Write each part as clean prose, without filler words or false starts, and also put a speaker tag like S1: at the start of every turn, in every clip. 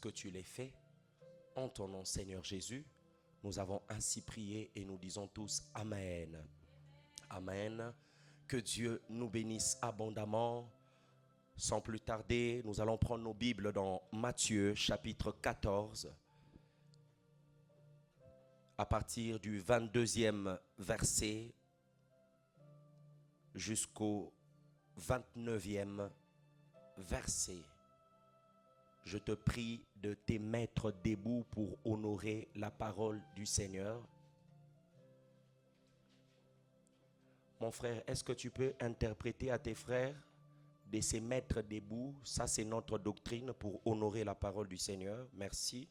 S1: que tu l'aies fait. En ton nom, Seigneur Jésus, nous avons ainsi prié et nous disons tous Amen. Amen. Que Dieu nous bénisse abondamment. Sans plus tarder, nous allons prendre nos Bibles dans Matthieu chapitre 14. À partir du 22e verset jusqu'au 29e verset. Je te prie de te mettre debout pour honorer la parole du Seigneur. Mon frère, est-ce que tu peux interpréter à tes frères de se mettre debout? Ça, c'est notre doctrine pour honorer la parole du Seigneur. Merci.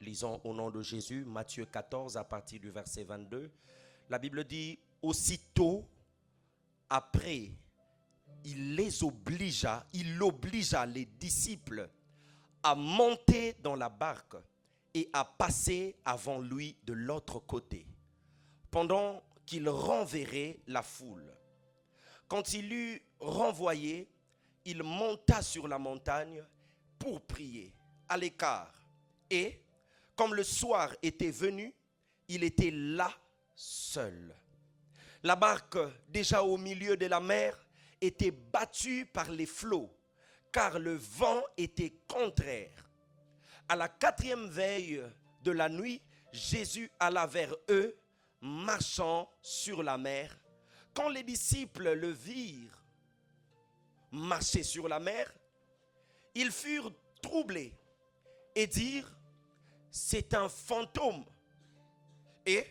S1: Lisons au nom de Jésus, Matthieu 14, à partir du verset 22. La Bible dit, aussitôt après, il obligea les disciples à monter dans la barque et à passer avant lui de l'autre côté, pendant qu'il renverrait la foule. Quand il eut renvoyé, il monta sur la montagne pour prier à l'écart. Et comme le soir était venu, il était là seul. La barque, déjà au milieu de la mer, était battue par les flots, car le vent était contraire. À la 4e veille de la nuit, Jésus alla vers eux, marchant sur la mer. Quand les disciples le virent marcher sur la mer, ils furent troublés et dirent, c'est un fantôme. Et,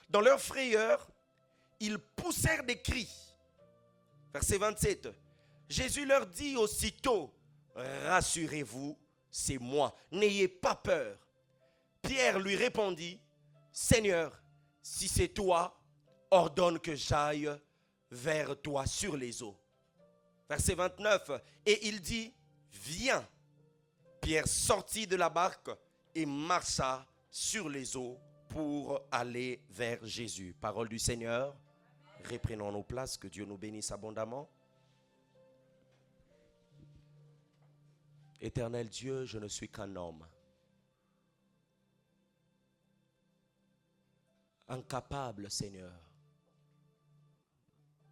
S1: dans leur frayeur, ils poussèrent des cris. Verset 27. Jésus leur dit aussitôt, rassurez-vous, c'est moi, n'ayez pas peur. Pierre lui répondit, Seigneur, si c'est toi, ordonne que j'aille vers toi sur les eaux. Verset 29. Et il dit, viens. Pierre sortit de la barque et marcha sur les eaux pour aller vers Jésus. Parole du Seigneur. Reprenons nos places, que Dieu nous bénisse abondamment. Éternel Dieu, je ne suis qu'un homme, incapable, Seigneur,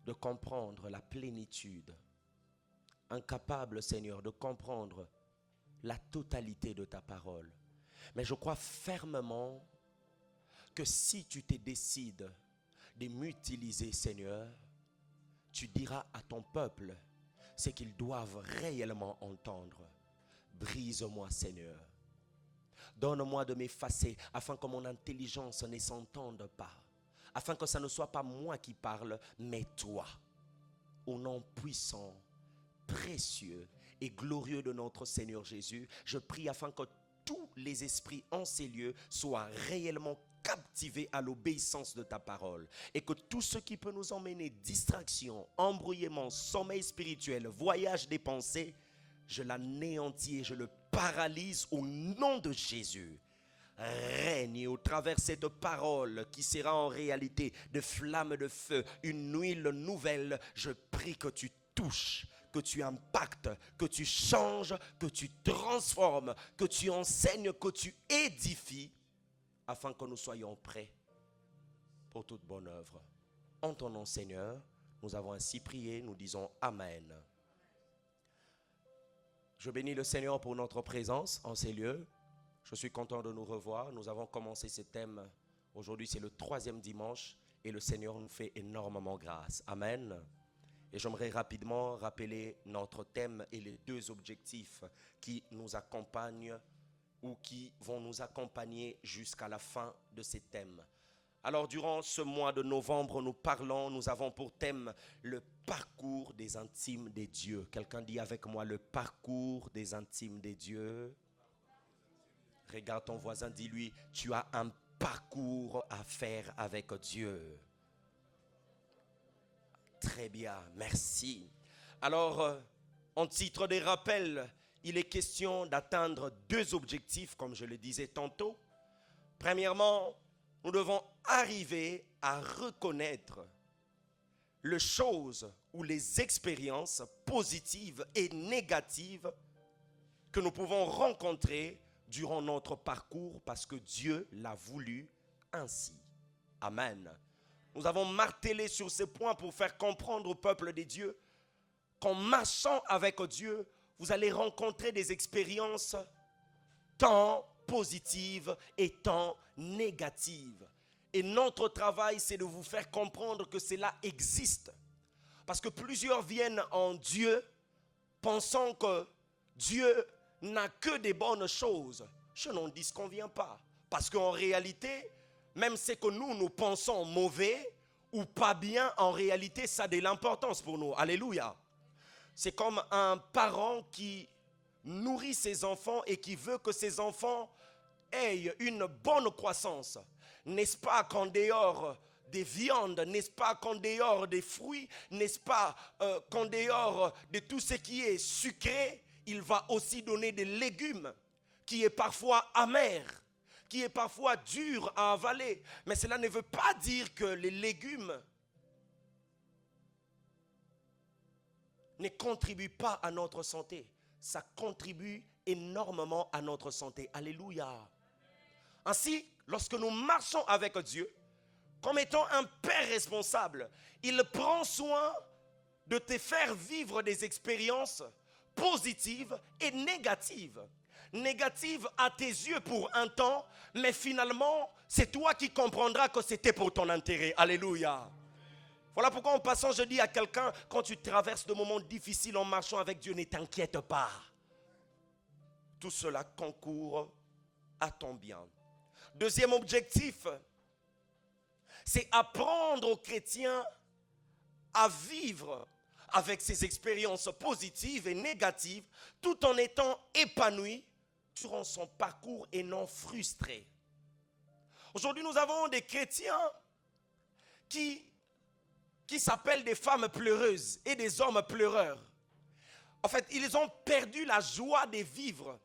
S1: de comprendre la plénitude, incapable, Seigneur, de comprendre la totalité de ta parole. Mais je crois fermement que si tu te décides de m'utiliser, Seigneur, tu diras à ton peuple ce qu'ils doivent réellement entendre. Brise-moi, Seigneur. Donne-moi de m'effacer afin que mon intelligence ne s'entende pas. Afin que ce ne soit pas moi qui parle, mais toi. Au nom puissant, précieux et glorieux de notre Seigneur Jésus, je prie afin que tous les esprits en ces lieux soient réellement captivés à l'obéissance de ta parole. Et que tout ce qui peut nous emmener, distraction, embrouillement, sommeil spirituel, voyage des pensées, je l'anéantis et je le paralyse au nom de Jésus. Règne au travers de cette parole qui sera en réalité de flamme de feu, une huile nouvelle. Je prie que tu touches, que tu impactes, que tu changes, que tu transformes, que tu enseignes, que tu édifies, afin que nous soyons prêts pour toute bonne œuvre. En ton nom, Seigneur, nous avons ainsi prié, nous disons Amen. Je bénis le Seigneur pour notre présence en ces lieux. Je suis content de nous revoir. Nous avons commencé ce thème. Aujourd'hui, c'est le 3e dimanche et le Seigneur nous fait énormément grâce. Amen. Et j'aimerais rapidement rappeler notre thème et les 2 objectifs qui nous accompagnent ou qui vont nous accompagner jusqu'à la fin de ces thèmes. Alors, durant ce mois de novembre, nous avons pour thème le parcours des intimes des dieux. Quelqu'un dit avec moi le parcours des intimes des dieux. Regarde ton voisin, dis-lui, tu as un parcours à faire avec Dieu. Très bien, merci. Alors, en titre des rappels, il est question d'atteindre 2 objectifs, comme je le disais tantôt. Premièrement, nous devons arriver à reconnaître les choses ou les expériences positives et négatives que nous pouvons rencontrer durant notre parcours parce que Dieu l'a voulu ainsi. Amen. Nous avons martelé sur ces points pour faire comprendre au peuple de Dieu qu'en marchant avec Dieu, vous allez rencontrer des expériences tant positives et tant négatives. Et notre travail, c'est de vous faire comprendre que cela existe. Parce que plusieurs viennent en Dieu pensant que Dieu n'a que des bonnes choses. Je n'en disconviens pas. Parce qu'en réalité, même ce que nous pensons mauvais ou pas bien, en réalité, ça a de l'importance pour nous. Alléluia. C'est comme un parent qui nourrit ses enfants et qui veut que ses enfants aient une bonne croissance. N'est-ce pas qu'en dehors des viandes, n'est-ce pas qu'en dehors des fruits, n'est-ce pas qu'en dehors de tout ce qui est sucré, il va aussi donner des légumes qui est parfois amer, qui est parfois dur à avaler. Mais cela ne veut pas dire que les légumes ne contribuent pas à notre santé. Ça contribue énormément à notre santé. Alléluia. Ainsi, lorsque nous marchons avec Dieu, comme étant un père responsable, il prend soin de te faire vivre des expériences positives et négatives. Négatives à tes yeux pour un temps, mais finalement, c'est toi qui comprendras que c'était pour ton intérêt. Alléluia. Voilà pourquoi en passant, je dis à quelqu'un, quand tu traverses de moments difficiles en marchant avec Dieu, ne t'inquiète pas. Tout cela concourt à ton bien. Deuxième objectif, c'est apprendre aux chrétiens à vivre avec ces expériences positives et négatives tout en étant épanouis durant son parcours et non frustrés. Aujourd'hui, nous avons des chrétiens qui s'appellent des femmes pleureuses et des hommes pleureurs. En fait, ils ont perdu la joie de vivre.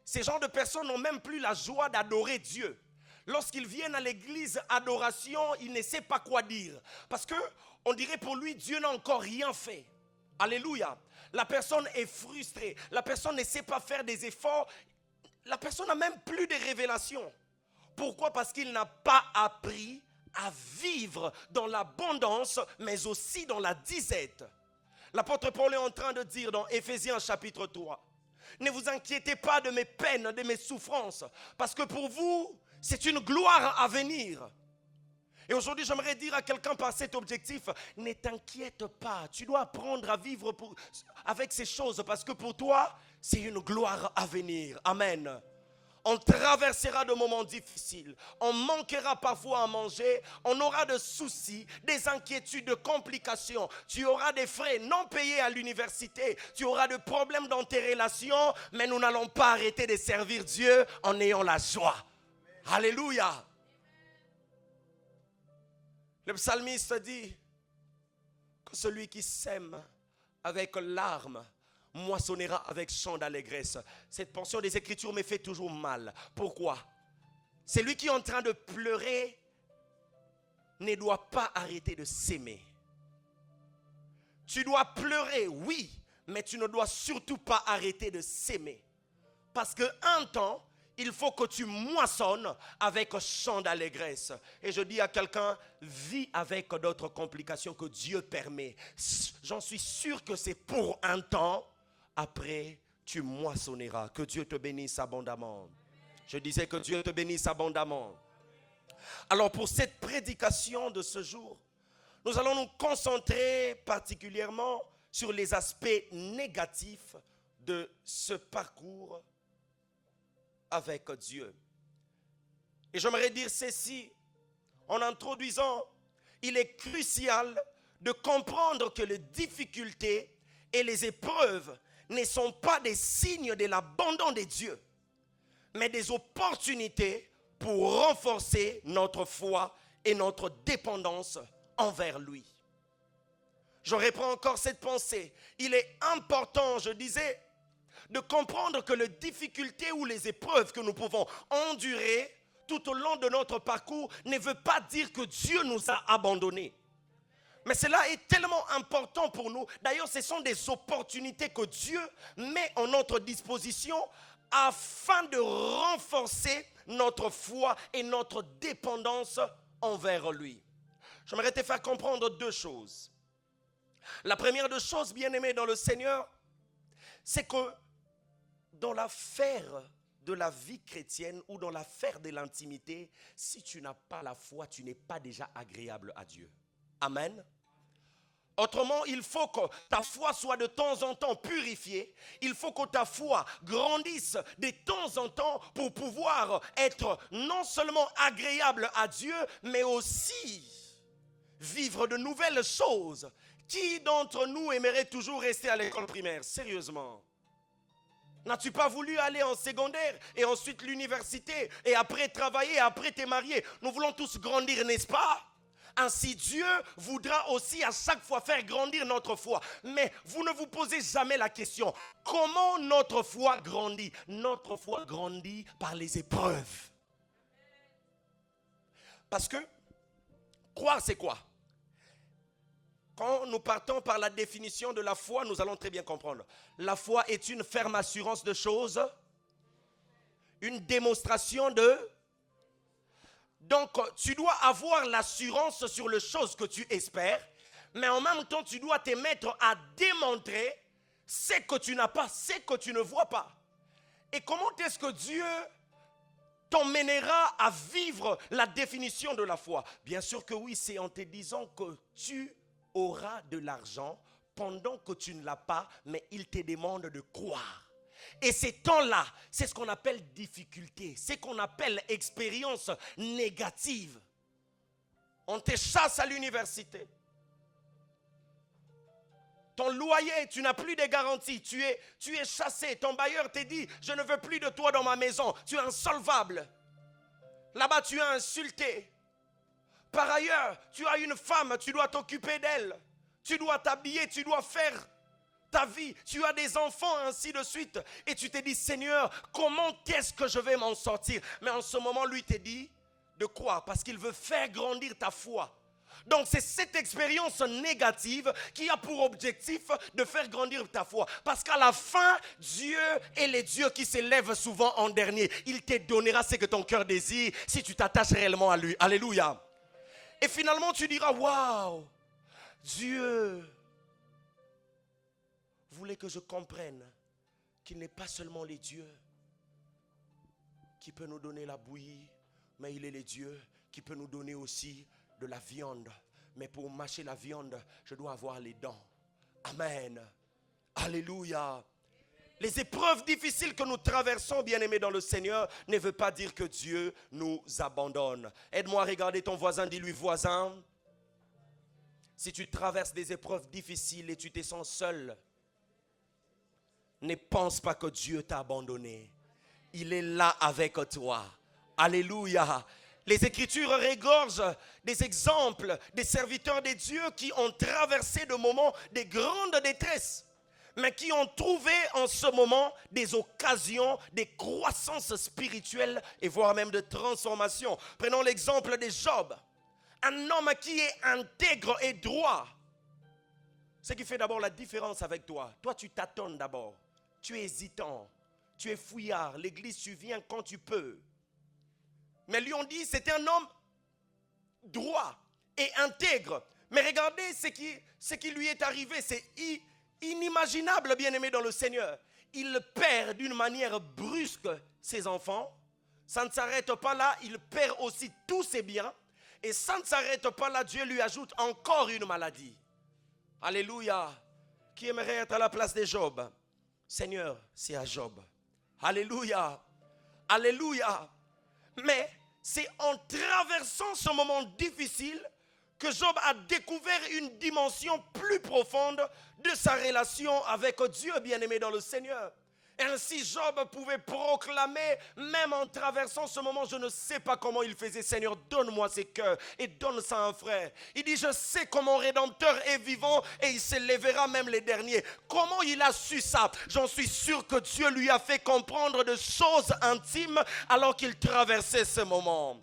S1: Ces genres de personnes n'ont même plus la joie d'adorer Dieu. Lorsqu'ils viennent à l'église adoration, ils ne savent pas quoi dire. Parce qu'on dirait pour lui, Dieu n'a encore rien fait. Alléluia. La personne est frustrée. La personne ne sait pas faire des efforts. La personne n'a même plus de révélations. Pourquoi? Parce qu'il n'a pas appris à vivre dans l'abondance, mais aussi dans la disette. L'apôtre Paul est en train de dire dans Éphésiens chapitre 3, ne vous inquiétez pas de mes peines, de mes souffrances, parce que pour vous, c'est une gloire à venir. Et aujourd'hui, j'aimerais dire à quelqu'un par cet objectif, ne t'inquiète pas, tu dois apprendre à vivre avec ces choses, parce que pour toi, c'est une gloire à venir. Amen. On traversera de moments difficiles, on manquera parfois à manger, on aura des soucis, des inquiétudes, des complications. Tu auras des frais non payés à l'université, tu auras des problèmes dans tes relations, mais nous n'allons pas arrêter de servir Dieu en ayant la joie. Alléluia. Le psalmiste dit que celui qui sème avec larmes moissonnera avec chant d'allégresse. Cette portion des Écritures me fait toujours mal. Pourquoi? Celui qui est en train de pleurer ne doit pas arrêter de s'aimer. Tu dois pleurer, oui, mais tu ne dois surtout pas arrêter de s'aimer. Parce qu'un temps, il faut que tu moissonnes avec chant d'allégresse. Et je dis à quelqu'un, vis avec d'autres complications que Dieu permet. J'en suis sûr que c'est pour un temps. Après, tu moissonneras. Que Dieu te bénisse abondamment. Je disais que Dieu te bénisse abondamment. Alors pour cette prédication de ce jour, nous allons nous concentrer particulièrement sur les aspects négatifs de ce parcours avec Dieu. Et j'aimerais dire ceci en introduisant, il est crucial de comprendre que les difficultés et les épreuves ne sont pas des signes de l'abandon de Dieu, mais des opportunités pour renforcer notre foi et notre dépendance envers lui. Je reprends encore cette pensée. Il est important, je disais, de comprendre que les difficultés ou les épreuves que nous pouvons endurer tout au long de notre parcours ne veut pas dire que Dieu nous a abandonnés. Mais cela est tellement important pour nous. D'ailleurs, ce sont des opportunités que Dieu met en notre disposition afin de renforcer notre foi et notre dépendance envers lui. J'aimerais te faire comprendre deux choses. La première des choses, bien-aimés dans le Seigneur, c'est que dans l'affaire de la vie chrétienne ou dans l'affaire de l'intimité, si tu n'as pas la foi, tu n'es pas déjà agréable à Dieu. Amen. Autrement, il faut que ta foi soit de temps en temps purifiée. Il faut que ta foi grandisse de temps en temps pour pouvoir être non seulement agréable à Dieu, mais aussi vivre de nouvelles choses. Qui d'entre nous aimerait toujours rester à l'école primaire? Sérieusement. N'as-tu pas voulu aller en secondaire et ensuite l'université et après travailler, et après te marier? Nous voulons tous grandir, n'est-ce pas? Ainsi, Dieu voudra aussi à chaque fois faire grandir notre foi. Mais vous ne vous posez jamais la question, comment notre foi grandit? Notre foi grandit par les épreuves. Parce que, croire c'est quoi? Quand nous partons par la définition de la foi, nous allons très bien comprendre. La foi est une ferme assurance de choses, une démonstration de... Donc, tu dois avoir l'assurance sur les choses que tu espères, mais en même temps, tu dois te mettre à démontrer ce que tu n'as pas, ce que tu ne vois pas. Et comment est-ce que Dieu t'emmènera à vivre la définition de la foi? Bien sûr que oui, c'est en te disant que tu auras de l'argent pendant que tu ne l'as pas, mais il te demande de croire. Et ces temps-là, c'est ce qu'on appelle difficulté, c'est ce qu'on appelle expérience négative. On te chasse à l'université. Ton loyer, tu n'as plus de garantie, tu es chassé. Ton bailleur te dit, je ne veux plus de toi dans ma maison, tu es insolvable. Là-bas, tu es insulté. Par ailleurs, tu as une femme, tu dois t'occuper d'elle. Tu dois t'habiller, tu dois faire ta vie. Tu as des enfants, ainsi de suite. Et tu te dis, Seigneur, comment est-ce que je vais m'en sortir? Mais en ce moment, lui te dit de croire parce qu'il veut faire grandir ta foi. Donc c'est cette expérience négative qui a pour objectif de faire grandir ta foi. Parce qu'à la fin, Dieu est le Dieu qui s'élève souvent en dernier. Il te donnera ce que ton cœur désire si tu t'attaches réellement à lui. Alléluia. Et finalement, tu diras, waouh, Dieu voulait que je comprenne qu'il n'est pas seulement le Dieu qui peut nous donner la bouillie, mais il est le Dieu qui peut nous donner aussi de la viande. Mais pour mâcher la viande, je dois avoir les dents. Amen. Alléluia. Les épreuves difficiles que nous traversons, bien-aimés dans le Seigneur, ne veut pas dire que Dieu nous abandonne. Aide-moi à regarder ton voisin, dis-lui, voisin, si tu traverses des épreuves difficiles et tu te sens seul, ne pense pas que Dieu t'a abandonné. Il est là avec toi. Alléluia. Les Écritures regorgent des exemples des serviteurs de Dieu qui ont traversé des moments de grande détresse, mais qui ont trouvé en ce moment des occasions de croissance spirituelle et voire même de transformation. Prenons l'exemple de Job, un homme qui est intègre et droit. Ce qui fait d'abord la différence avec toi. Toi, tu tâtonnes d'abord, tu es hésitant, tu es fouillard, l'église tu viens quand tu peux. Mais lui on dit c'était un homme droit et intègre. Mais regardez ce qui lui est arrivé, c'est inimaginable, bien-aimé dans le Seigneur. Il perd d'une manière brusque ses enfants. Ça ne s'arrête pas là, il perd aussi tous ses biens. Et ça ne s'arrête pas là, Dieu lui ajoute encore une maladie. Alléluia. Qui aimerait être à la place de Job? Seigneur, c'est à Job. Alléluia. Alléluia. Mais c'est en traversant ce moment difficile que Job a découvert une dimension plus profonde de sa relation avec Dieu, bien-aimé dans le Seigneur. Et ainsi Job pouvait proclamer, même en traversant ce moment, je ne sais pas comment il faisait, Seigneur, donne-moi ces cœurs et donne ça à un frère. Il dit, je sais que mon Rédempteur est vivant et il s'élèvera même les derniers. Comment il a su ça? J'en suis sûr que Dieu lui a fait comprendre de choses intimes alors qu'il traversait ce moment.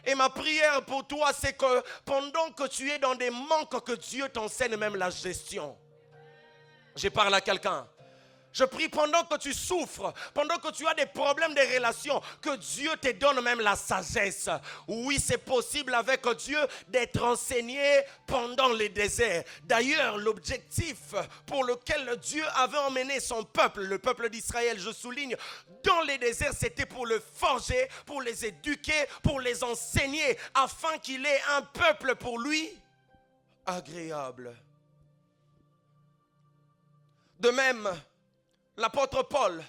S1: Et ma prière pour toi, c'est que pendant que tu es dans des manques, que Dieu t'enseigne même la gestion. Je parle à quelqu'un. Je prie pendant que tu souffres, pendant que tu as des problèmes de relations, que Dieu te donne même la sagesse. Oui, c'est possible avec Dieu d'être enseigné pendant les déserts. D'ailleurs, l'objectif pour lequel Dieu avait emmené son peuple, le peuple d'Israël, je souligne, dans les déserts, c'était pour le forger, pour les éduquer, pour les enseigner, afin qu'il ait un peuple pour lui agréable. De même, l'apôtre Paul,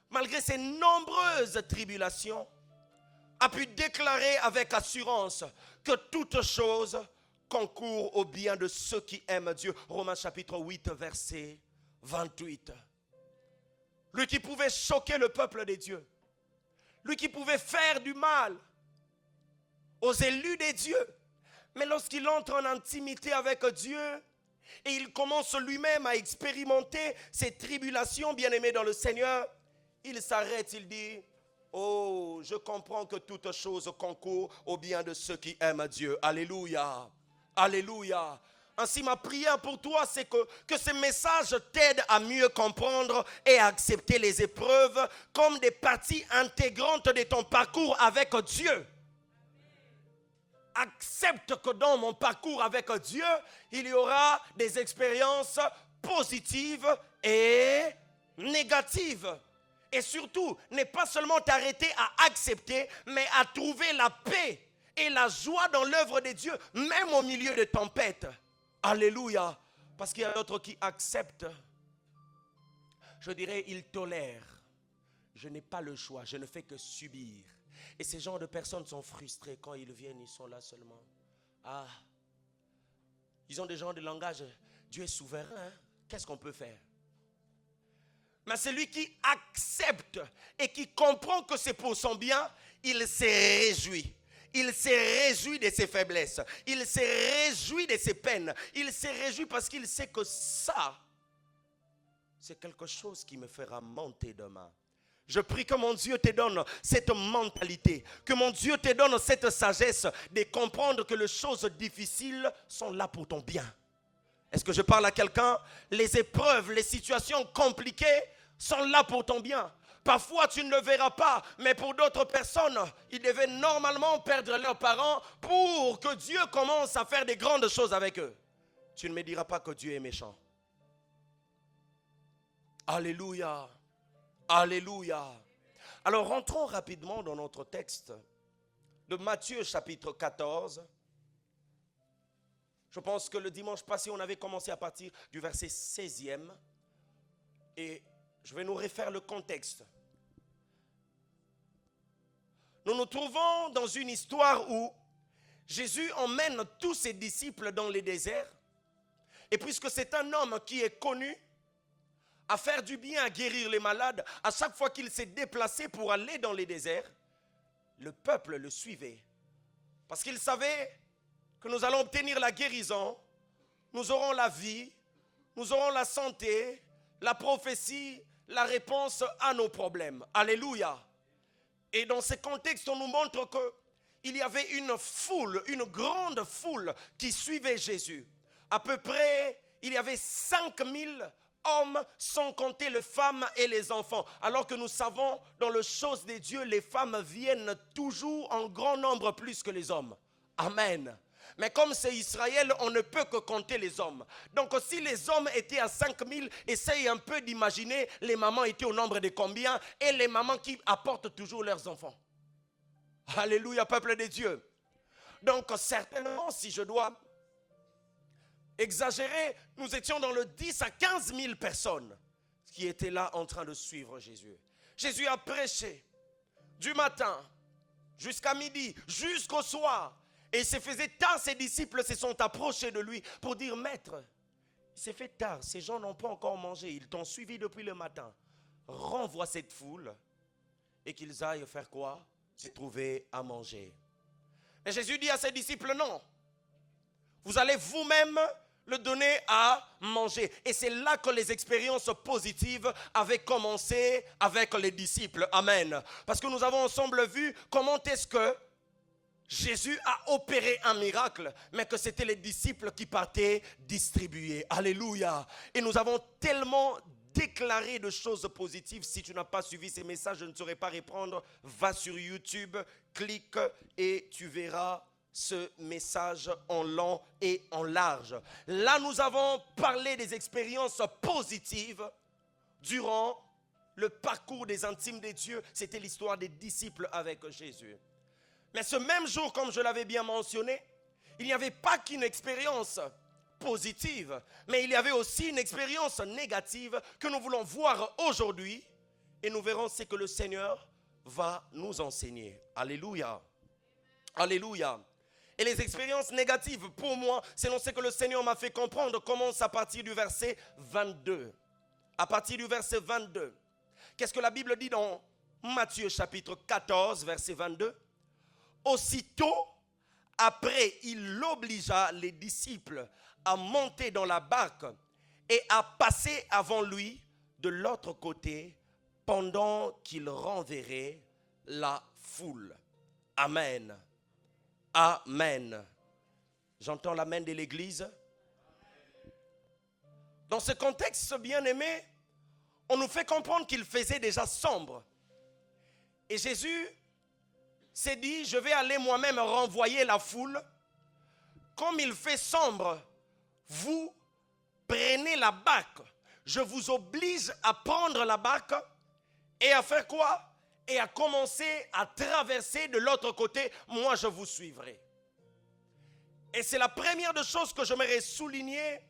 S1: malgré ses nombreuses tribulations, a pu déclarer avec assurance que toute chose concourt au bien de ceux qui aiment Dieu. Romains chapitre 8, verset 28. Lui qui pouvait choquer le peuple de Dieu, lui qui pouvait faire du mal aux élus de Dieu, mais lorsqu'il entre en intimité avec Dieu, et il commence lui-même à expérimenter ces tribulations, bien-aimés dans le Seigneur, il s'arrête, il dit, oh, je comprends que toute chose concourt au bien de ceux qui aiment Dieu. Alléluia, alléluia. Ainsi, ma prière pour toi, c'est que ces messages t'aident à mieux comprendre et à accepter les épreuves comme des parties intégrantes de ton parcours avec Dieu. Accepte que dans mon parcours avec Dieu, il y aura des expériences positives et négatives. Et surtout, ne pas seulement t'arrêter à accepter, mais à trouver la paix et la joie dans l'œuvre de Dieu, même au milieu de tempêtes. Alléluia. Parce qu'il y a d'autres qui acceptent. Je dirais, ils tolèrent. Je n'ai pas le choix, je ne fais que subir. Et ces genres de personnes sont frustrés quand ils viennent, ils sont là seulement. Ah, ils ont des genres de langage. Dieu est souverain, hein? Qu'est-ce qu'on peut faire? Mais celui qui accepte et qui comprend que c'est pour son bien, il se réjouit. Il se réjouit de ses faiblesses. Il se réjouit de ses peines. Il se réjouit parce qu'il sait que ça, c'est quelque chose qui me fera monter demain. Je prie que mon Dieu te donne cette mentalité, que mon Dieu te donne cette sagesse de comprendre que les choses difficiles sont là pour ton bien. Est-ce que je parle à quelqu'un? Les épreuves, les situations compliquées sont là pour ton bien. Parfois tu ne le verras pas, mais pour d'autres personnes, ils devaient normalement perdre leurs parents pour que Dieu commence à faire des grandes choses avec eux. Tu ne me diras pas que Dieu est méchant. Alléluia. Alléluia. Alors rentrons rapidement dans notre texte de Matthieu chapitre 14. Je pense que le dimanche passé, on avait commencé à partir du verset 16e. Et je vais nous refaire le contexte. Nous nous trouvons dans une histoire où Jésus emmène tous ses disciples dans les déserts. Et puisque c'est un homme qui est connu, à faire du bien, à guérir les malades, à chaque fois qu'il s'est déplacé pour aller dans les déserts, le peuple le suivait. Parce qu'il savait que nous allons obtenir la guérison, nous aurons la vie, nous aurons la santé, la prophétie, la réponse à nos problèmes. Alléluia. Et dans ce contexte, on nous montre qu'il y avait une foule, une grande foule qui suivait Jésus. À peu près, il y avait 5000 hommes, sans compter les femmes et les enfants. Alors que nous savons, dans les choses de Dieu, les femmes viennent toujours en grand nombre plus que les hommes. Amen. Mais comme c'est Israël, on ne peut que compter les hommes. Donc si les hommes étaient à 5000, essaye un peu d'imaginer les mamans étaient au nombre de combien, et les mamans qui apportent toujours leurs enfants. Alléluia, peuple de Dieu. Donc certainement, si je dois exagéré, nous étions dans le 10 à 15 000 personnes qui étaient là en train de suivre Jésus. Jésus a prêché du matin jusqu'à midi, jusqu'au soir. Et il se faisait tard, ses disciples se sont approchés de lui pour dire, Maître, il s'est fait tard, ces gens n'ont pas encore mangé, ils t'ont suivi depuis le matin. Renvoie cette foule et qu'ils aillent faire quoi? Se trouver à manger. Mais Jésus dit à ses disciples, non, vous allez vous-même le donner à manger. Et c'est là que les expériences positives avaient commencé avec les disciples. Amen. Parce que nous avons ensemble vu comment est-ce que Jésus a opéré un miracle, mais que c'était les disciples qui partaient distribuer. Alléluia. Et nous avons tellement déclaré de choses positives. Si tu n'as pas suivi ces messages, je ne saurais pas répondre. Va sur YouTube, clique et tu verras ce message en long et en large. Là, nous avons parlé des expériences positives durant le parcours des intimes des dieux. C'était l'histoire des disciples avec Jésus. Mais ce même jour, comme je l'avais bien mentionné, il n'y avait pas qu'une expérience positive, mais il y avait aussi une expérience négative que nous voulons voir aujourd'hui. Et nous verrons ce que le Seigneur va nous enseigner. Alléluia. Alléluia. Et les expériences négatives, pour moi, selon ce que le Seigneur m'a fait comprendre, commencent à partir du verset 22. À partir du verset 22. Qu'est-ce que la Bible dit dans Matthieu chapitre 14, verset 22? Aussitôt, après, il obligea les disciples à monter dans la barque et à passer avant lui de l'autre côté pendant qu'il renverrait la foule. Amen. Amen. J'entends l'amen de l'Église. Dans ce contexte, bien-aimé, on nous fait comprendre qu'il faisait déjà sombre. Et Jésus s'est dit, je vais aller moi-même renvoyer la foule. Comme il fait sombre, vous prenez la barque. Je vous oblige à prendre la barque et à faire quoi? Et à commencer à traverser de l'autre côté. Moi, je vous suivrai. Et c'est la première des choses que j'aimerais souligner,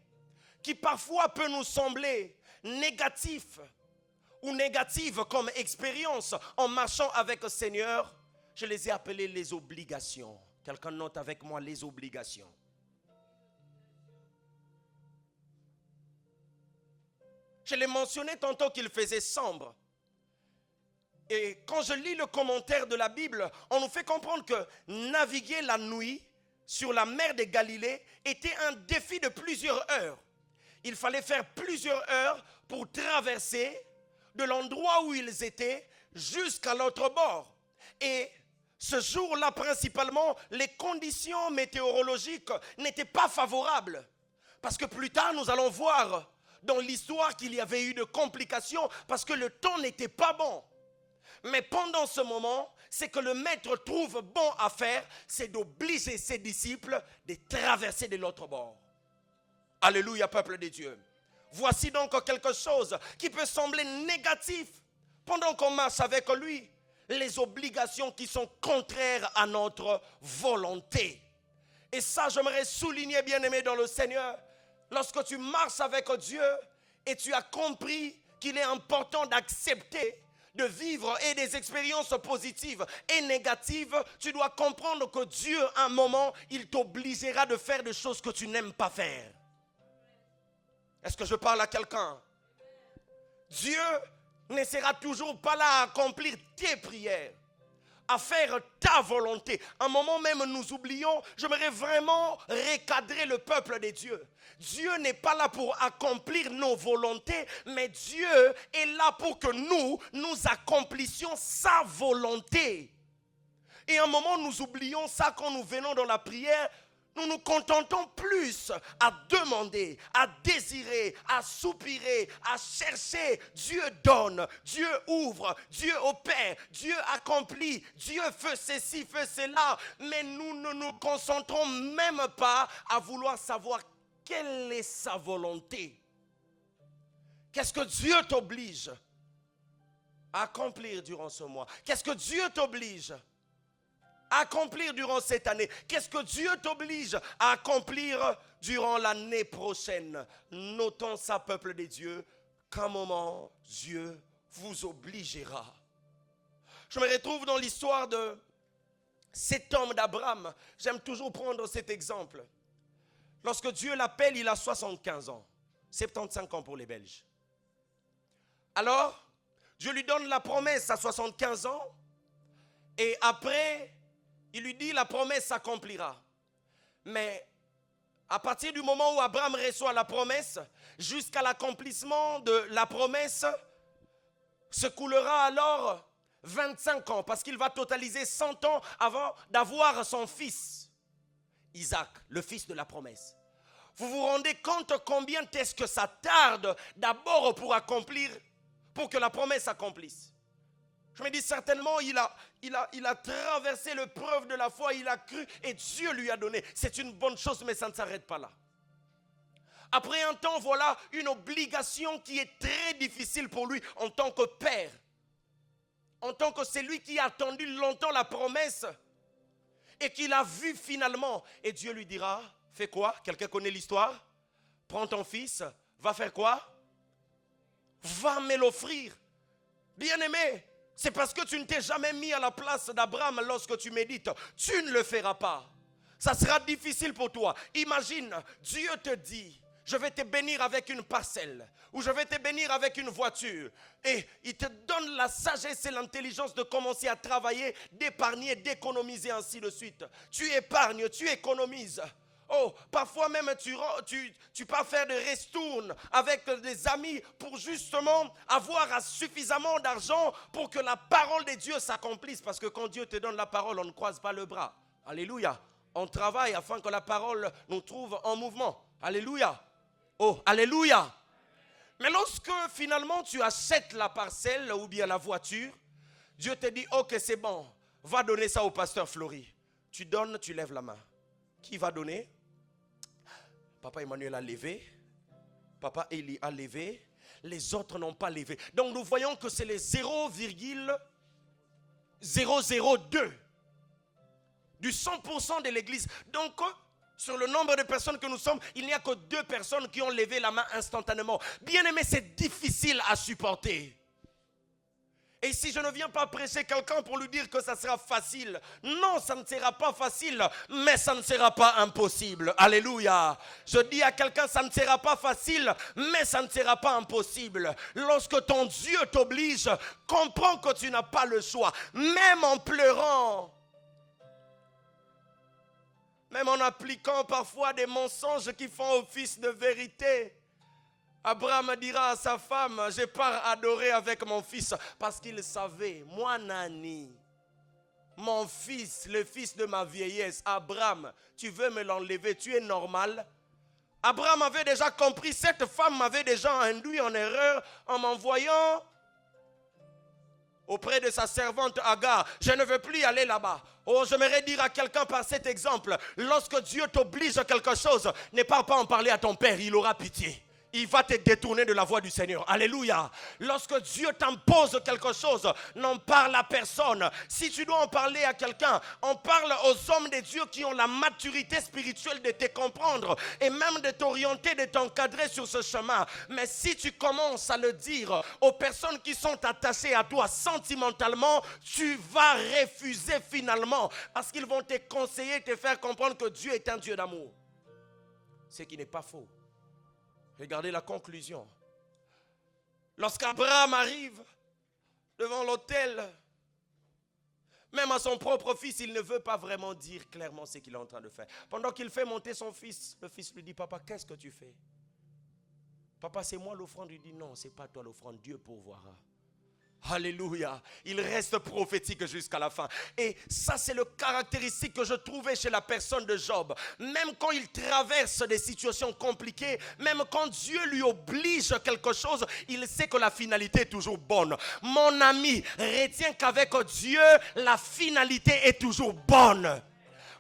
S1: qui parfois peut nous sembler négatif ou négative comme expérience en marchant avec le Seigneur. Je les ai appelées les obligations. Quelqu'un note avec moi les obligations. Je l'ai mentionné tantôt qu'il faisait sombre. Et quand je lis le commentaire de la Bible, on nous fait comprendre que naviguer la nuit sur la mer de Galilée était un défi de plusieurs heures. Il fallait faire plusieurs heures pour traverser de l'endroit où ils étaient jusqu'à l'autre bord. Et ce jour-là, principalement, les conditions météorologiques n'étaient pas favorables. Parce que plus tard, nous allons voir dans l'histoire qu'il y avait eu de complications parce que le temps n'était pas bon. Mais pendant ce moment, ce que le maître trouve bon à faire, c'est d'obliger ses disciples de traverser de l'autre bord. Alléluia, peuple de Dieu. Voici donc quelque chose qui peut sembler négatif pendant qu'on marche avec lui. Les obligations qui sont contraires à notre volonté. Et ça, j'aimerais souligner, bien-aimé dans le Seigneur, lorsque tu marches avec Dieu et tu as compris qu'il est important d'accepter de vivre et des expériences positives et négatives, tu dois comprendre que Dieu, à un moment, il t'obligera de faire des choses que tu n'aimes pas faire. Est-ce que je parle à quelqu'un? Dieu ne sera toujours pas là à accomplir tes prières, à faire ta volonté. Un moment même nous oublions, j'aimerais vraiment recadrer le peuple de Dieu. Dieu n'est pas là pour accomplir nos volontés, mais Dieu est là pour que nous accomplissions sa volonté. Et un moment nous oublions ça quand nous venons dans la prière. Nous nous contentons plus à demander, à désirer, à soupirer, à chercher. Dieu donne, Dieu ouvre, Dieu opère, Dieu accomplit, Dieu fait ceci, fait cela. Mais nous ne nous concentrons même pas à vouloir savoir quelle est sa volonté. Qu'est-ce que Dieu t'oblige à accomplir durant ce mois? Qu'est-ce que Dieu t'oblige à accomplir durant cette année? Qu'est-ce que Dieu t'oblige à accomplir durant l'année prochaine? Notons ça, peuple de Dieu, qu'à un moment, Dieu vous obligera. Je me retrouve dans l'histoire de cet homme d'Abraham. J'aime toujours prendre cet exemple. Lorsque Dieu l'appelle, il a 75 ans. 75 ans pour les Belges. Alors, Dieu lui donne la promesse à 75 ans. Et après, il lui dit la promesse s'accomplira. Mais à partir du moment où Abraham reçoit la promesse, jusqu'à l'accomplissement de la promesse, se coulera alors 25 ans, parce qu'il va totaliser 100 ans avant d'avoir son fils, Isaac, le fils de la promesse. Vous vous rendez compte combien est-ce que ça tarde d'abord pour accomplir, pour que la promesse s'accomplisse? Je me dis certainement, il a traversé l'épreuve de la foi, il a cru et Dieu lui a donné. C'est une bonne chose, mais ça ne s'arrête pas là. Après un temps, voilà une obligation qui est très difficile pour lui en tant que père. En tant que celui qui a attendu longtemps la promesse et qu'il a vu finalement. Et Dieu lui dira, fais quoi? Quelqu'un connaît l'histoire? Prends ton fils, va faire quoi? Va me l'offrir. Bien-aimé, c'est parce que tu ne t'es jamais mis à la place d'Abraham lorsque tu médites. Tu ne le feras pas. Ça sera difficile pour toi. Imagine, Dieu te dit, je vais te bénir avec une parcelle, ou je vais te bénir avec une voiture. Et il te donne la sagesse et l'intelligence de commencer à travailler, d'épargner, d'économiser, ainsi de suite. Tu épargnes, tu économises. Oh, parfois même tu pars faire des restournes avec des amis pour justement avoir suffisamment d'argent pour que la parole de Dieu s'accomplisse. Parce que quand Dieu te donne la parole, on ne croise pas le bras. Alléluia. On travaille afin que la parole nous trouve en mouvement. Alléluia. Oh, alléluia. Mais lorsque finalement tu achètes la parcelle ou bien la voiture, Dieu te dit, ok, c'est bon, va donner ça au pasteur Flori. Tu donnes, tu lèves la main. Qui va donner? Papa Emmanuel a levé. Papa Eli a levé. Les autres n'ont pas levé. Donc nous voyons que c'est les 0,002 du 100% de l'église. Donc sur le nombre de personnes que nous sommes, il n'y a que 2 personnes qui ont levé la main instantanément. Bien aimé, c'est difficile à supporter. Et si je ne viens pas prêcher quelqu'un pour lui dire que ça sera facile, non, ça ne sera pas facile, mais ça ne sera pas impossible. Alléluia. Je dis à quelqu'un, ça ne sera pas facile, mais ça ne sera pas impossible. Lorsque ton Dieu t'oblige, comprends que tu n'as pas le choix. Même en pleurant, même en appliquant parfois des mensonges qui font office de vérité. Abraham dira à sa femme, je pars adorer avec mon fils, parce qu'il savait, moi Nani, mon fils, le fils de ma vieillesse, Abraham, tu veux me l'enlever, tu es normal? Abraham avait déjà compris, cette femme m'avait déjà induit en erreur en m'envoyant auprès de sa servante Agar. Je ne veux plus aller là-bas. Oh, j'aimerais dire à quelqu'un par cet exemple, lorsque Dieu t'oblige à quelque chose, ne pars pas en parler à ton père, il aura pitié. Il va te détourner de la voie du Seigneur. Alléluia. Lorsque Dieu t'impose quelque chose, n'en parle à personne. Si tu dois en parler à quelqu'un, on parle aux hommes de Dieu qui ont la maturité spirituelle de te comprendre et même de t'orienter, de t'encadrer sur ce chemin. Mais si tu commences à le dire aux personnes qui sont attachées à toi sentimentalement, tu vas refuser finalement parce qu'ils vont te conseiller, te faire comprendre que Dieu est un Dieu d'amour. Ce qui n'est pas faux. Regardez la conclusion. Lorsqu'Abraham arrive devant l'autel, même à son propre fils, il ne veut pas vraiment dire clairement ce qu'il est en train de faire. Pendant qu'il fait monter son fils, le fils lui dit, papa, qu'est-ce que tu fais? Papa, c'est moi l'offrande. Il dit, non, c'est pas toi l'offrande, Dieu pourvoira. Alléluia. Il reste prophétique jusqu'à la fin. Et ça, c'est le caractéristique que je trouvais chez la personne de Job. Même quand il traverse des situations compliquées, même quand Dieu lui oblige quelque chose, il sait que la finalité est toujours bonne. Mon ami, retiens qu'avec Dieu, la finalité est toujours bonne.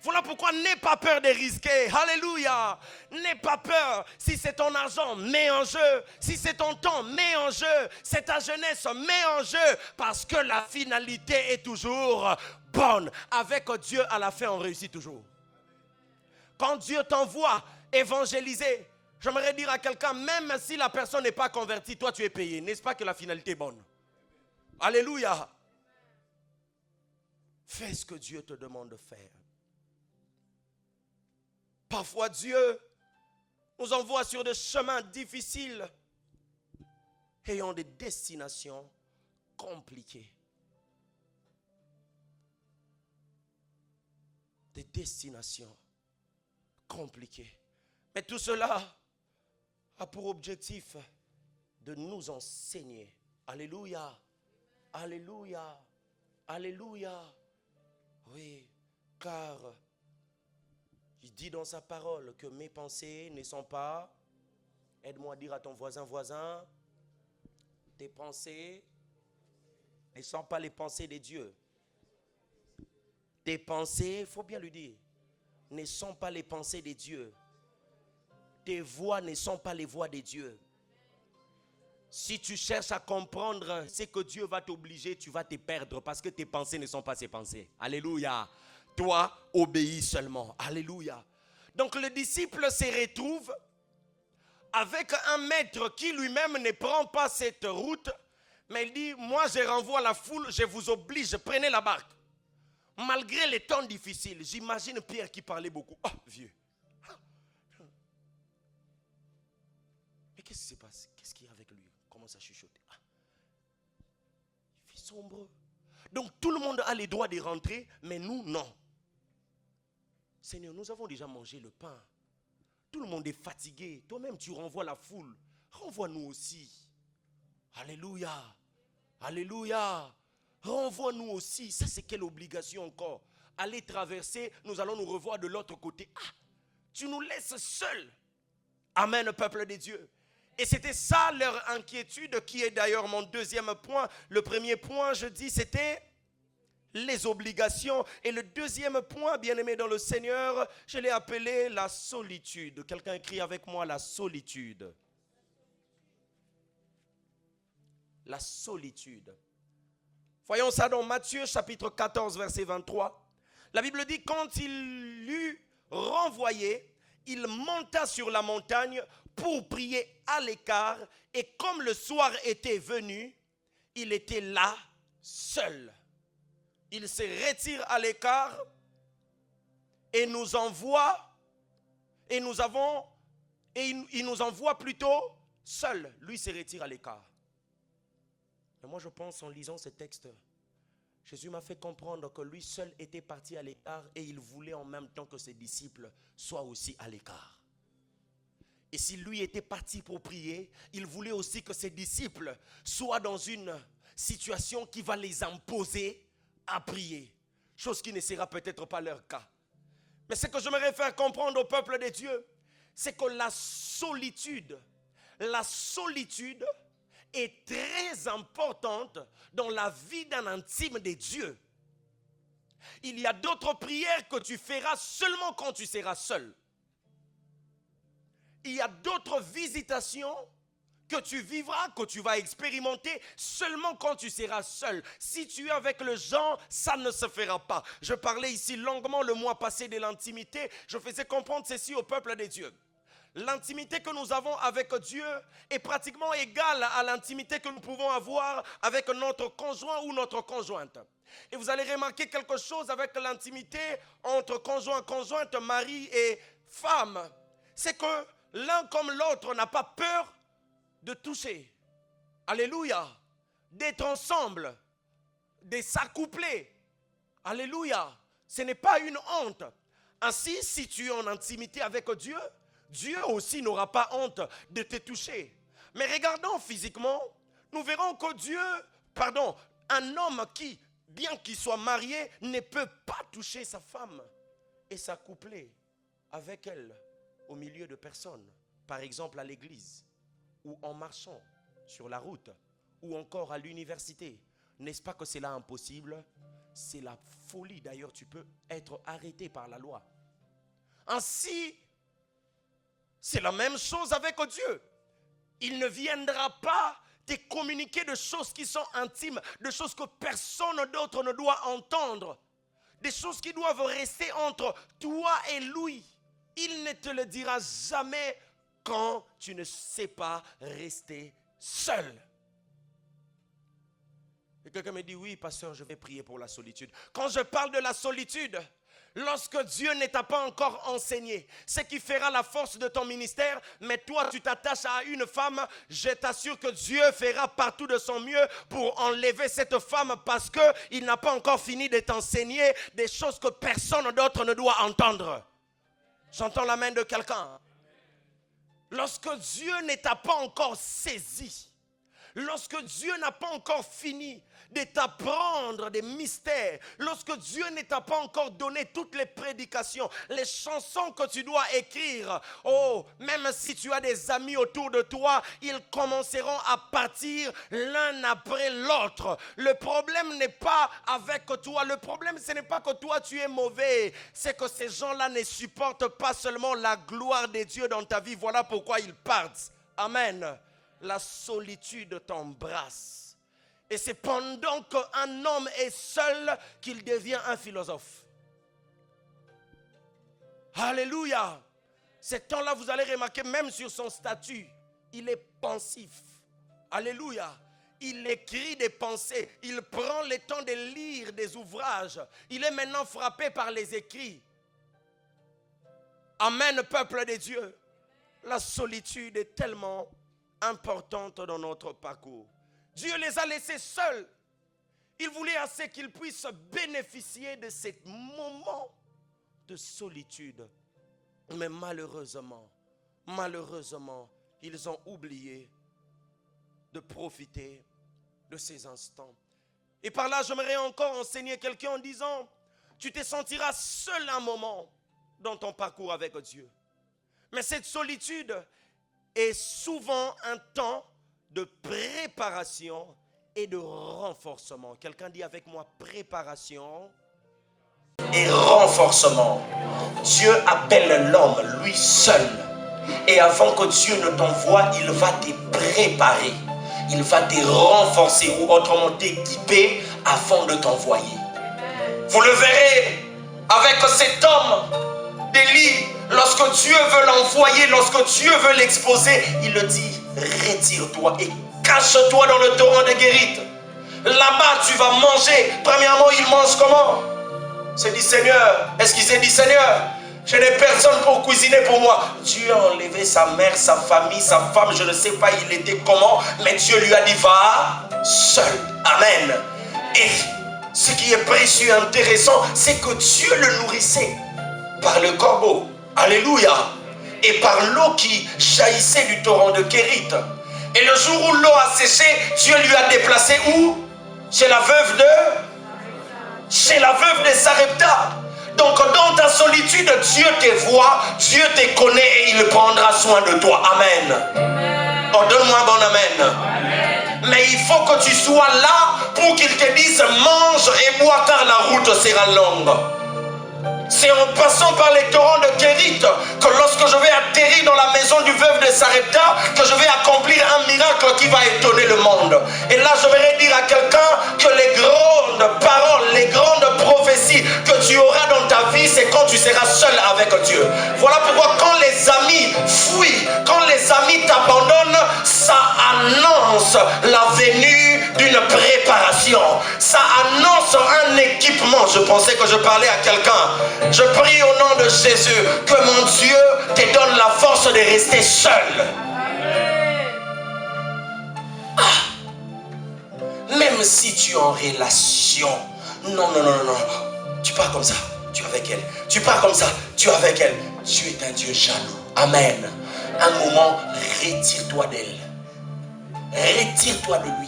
S1: Voilà pourquoi n'aie pas peur de risquer. Alléluia. N'aie pas peur. Si c'est ton argent, mets en jeu. Si c'est ton temps, mets en jeu. C'est ta jeunesse, mets en jeu. Parce que la finalité est toujours bonne. Avec Dieu, à la fin, on réussit toujours. Quand Dieu t'envoie évangéliser, j'aimerais dire à quelqu'un, même si la personne n'est pas convertie, toi tu es payé. N'est-ce pas que la finalité est bonne? Alléluia. Fais ce que Dieu te demande de faire. Parfois Dieu nous envoie sur des chemins difficiles ayant des destinations compliquées. Des destinations compliquées. Mais tout cela a pour objectif de nous enseigner. Alléluia. Alléluia. Alléluia. Oui, car il dit dans sa parole que mes pensées ne sont pas, aide-moi à dire à ton voisin, tes pensées ne sont pas les pensées de Dieu. Tes pensées, il faut bien lui dire, ne sont pas les pensées de Dieu. Tes voix ne sont pas les voix de Dieu. Si tu cherches à comprendre ce que Dieu va t'obliger, tu vas te perdre parce que tes pensées ne sont pas ses pensées. Alléluia. Toi, obéis seulement. Alléluia. Donc le disciple se retrouve avec un maître qui lui-même ne prend pas cette route, mais il dit, moi je renvoie la foule, je vous oblige, prenez la barque. Malgré les temps difficiles, j'imagine Pierre qui parlait beaucoup. Oh, vieux. Mais qu'est-ce qui se passe? Qu'est-ce qu'il y a avec lui? Commence à chuchoter. Il fait sombre. Donc tout le monde a le droit de rentrer, mais nous, non. Seigneur, nous avons déjà mangé le pain. Tout le monde est fatigué. Toi-même, tu renvoies la foule. Renvoie-nous aussi. Alléluia. Alléluia. Renvoie-nous aussi. Ça, c'est quelle obligation encore? Aller traverser, nous allons nous revoir de l'autre côté. Ah, tu nous laisses seuls. Amen, peuple de Dieu. Et c'était ça leur inquiétude, qui est d'ailleurs mon deuxième point. Le premier point, je dis, c'était les obligations. Et le deuxième point, bien-aimé dans le Seigneur, je l'ai appelé la solitude. Quelqu'un écrit avec moi la solitude. La solitude. Voyons ça dans Matthieu chapitre 14, verset 23. La Bible dit, quand il l'eut renvoyé, il monta sur la montagne pour prier à l'écart. Et comme le soir était venu, il était là, seul. Il se retire à l'écart et nous envoie, il nous envoie plutôt seul. Lui se retire à l'écart. Et moi je pense, en lisant ce texte, Jésus m'a fait comprendre que lui seul était parti à l'écart et il voulait en même temps que ses disciples soient aussi à l'écart. Et si lui était parti pour prier, il voulait aussi que ses disciples soient dans une situation qui va les imposer à prier. Chose qui ne sera peut-être pas leur cas. Mais ce que j'aimerais faire comprendre au peuple de Dieu, c'est que la solitude est très importante dans la vie d'un intime de Dieu. Il y a d'autres prières que tu feras seulement quand tu seras seul. Il y a d'autres visitations que tu vivras, que tu vas expérimenter seulement quand tu seras seul. Si tu es avec les gens, ça ne se fera pas. Je parlais ici longuement le mois passé de l'intimité. Je faisais comprendre ceci au peuple de Dieu. L'intimité que nous avons avec Dieu est pratiquement égale à l'intimité que nous pouvons avoir avec notre conjoint ou notre conjointe. Et vous allez remarquer quelque chose avec l'intimité entre conjoint, conjointe, mari et femme. C'est que l'un comme l'autre n'a pas peur de toucher. Alléluia. D'être ensemble, de s'accoupler. Alléluia. Ce n'est pas une honte. Ainsi, si tu es en intimité avec Dieu, Dieu aussi n'aura pas honte de te toucher. Mais regardons physiquement, nous verrons que un homme qui, bien qu'il soit marié, ne peut pas toucher sa femme et s'accoupler avec elle au milieu de personnes. Par exemple à l'église, ou en marchant sur la route, ou encore à l'université. N'est-ce pas que c'est là impossible? C'est la folie. D'ailleurs, tu peux être arrêté par la loi. Ainsi, c'est la même chose avec Dieu. Il ne viendra pas te communiquer de choses qui sont intimes, de choses que personne d'autre ne doit entendre, des choses qui doivent rester entre toi et lui. Il ne te le dira jamais quand tu ne sais pas rester seul. Et quelqu'un me dit, oui, pasteur, je vais prier pour la solitude. Quand je parle de la solitude, lorsque Dieu ne t'a pas encore enseigné ce qui fera la force de ton ministère, mais toi tu t'attaches à une femme, je t'assure que Dieu fera partout de son mieux pour enlever cette femme, parce qu'il n'a pas encore fini de t'enseigner des choses que personne d'autre ne doit entendre. J'entends la main de quelqu'un. Lorsque Dieu ne t'a pas encore saisi, lorsque Dieu n'a pas encore fini de t'apprendre des mystères, lorsque Dieu ne t'a pas encore donné toutes les prédications, les chansons que tu dois écrire, oh, même si tu as des amis autour de toi, ils commenceront à partir l'un après l'autre. Le problème n'est pas avec toi, le problème ce n'est pas que toi tu es mauvais, c'est que ces gens-là ne supportent pas seulement la gloire de Dieu dans ta vie, voilà pourquoi ils partent. Amen. La solitude t'embrasse. Et c'est pendant qu'un homme est seul qu'il devient un philosophe. Alléluia. Ce temps-là, vous allez remarquer, même sur son statut, il est pensif. Alléluia. Il écrit des pensées. Il prend le temps de lire des ouvrages. Il est maintenant frappé par les écrits. Amen, peuple de Dieu. La solitude est tellement importante dans notre parcours. Dieu les a laissés seuls. Il voulait assez qu'ils puissent bénéficier de ce moment de solitude. Mais malheureusement, ils ont oublié de profiter de ces instants. Et par là, j'aimerais encore enseigner quelqu'un en disant, tu te sentiras seul un moment dans ton parcours avec Dieu. Mais cette solitude est souvent un temps de préparation et de renforcement. Quelqu'un dit avec moi, préparation et renforcement. Dieu appelle l'homme, lui seul. Et avant que Dieu ne t'envoie, il va te préparer. Il va te renforcer ou autrement t'équiper avant de t'envoyer. Vous le verrez avec cet homme d'Élie. Lorsque Dieu veut l'envoyer, lorsque Dieu veut l'exposer, il le dit, retire-toi et cache-toi dans le torrent de Guérite. Là-bas, tu vas manger. Premièrement, il mange comment? Il s'est dit, Seigneur, est-ce qu'il s'est dit, Seigneur, je n'ai personne pour cuisiner pour moi. Dieu a enlevé sa mère, sa famille, sa femme, je ne sais pas il était comment, mais Dieu lui a dit, va seul. Amen. Et ce qui est précieux et intéressant, c'est que Dieu le nourrissait par le corbeau. Alléluia. Et par l'eau qui jaillissait du torrent de Kérit. Et le jour où l'eau a séché, Dieu lui a déplacé où? Chez la veuve de Sarepta. Donc dans ta solitude, Dieu te voit, Dieu te connaît et il prendra soin de toi. Amen. Oh, donne-moi un bon amen. Amen. Mais il faut que tu sois là pour qu'il te dise mange et bois car la route sera longue. C'est en passant par les torrents de Kérit que lorsque je vais atterrir dans la maison du veuve de Sarepta, que je vais accomplir un miracle qui va étonner le monde. Et là, je vais dire à quelqu'un que les grandes paroles, les grandes prophéties que tu auras dans ta vie, c'est quand tu seras seul avec Dieu. Voilà pourquoi quand les amis fuient, quand les amis t'abandonnent, ça annonce la venue d'une préparation. Ça annonce un équipement. Je pensais que je parlais à quelqu'un. Je prie au nom de Jésus que mon Dieu te donne la force de rester seul. Même si tu es en relation, non. Tu pars comme ça, tu es avec elle. Tu pars comme ça, tu es avec elle. Dieu est un Dieu jaloux. Amen. Un moment, retire-toi d'elle. Retire-toi de lui.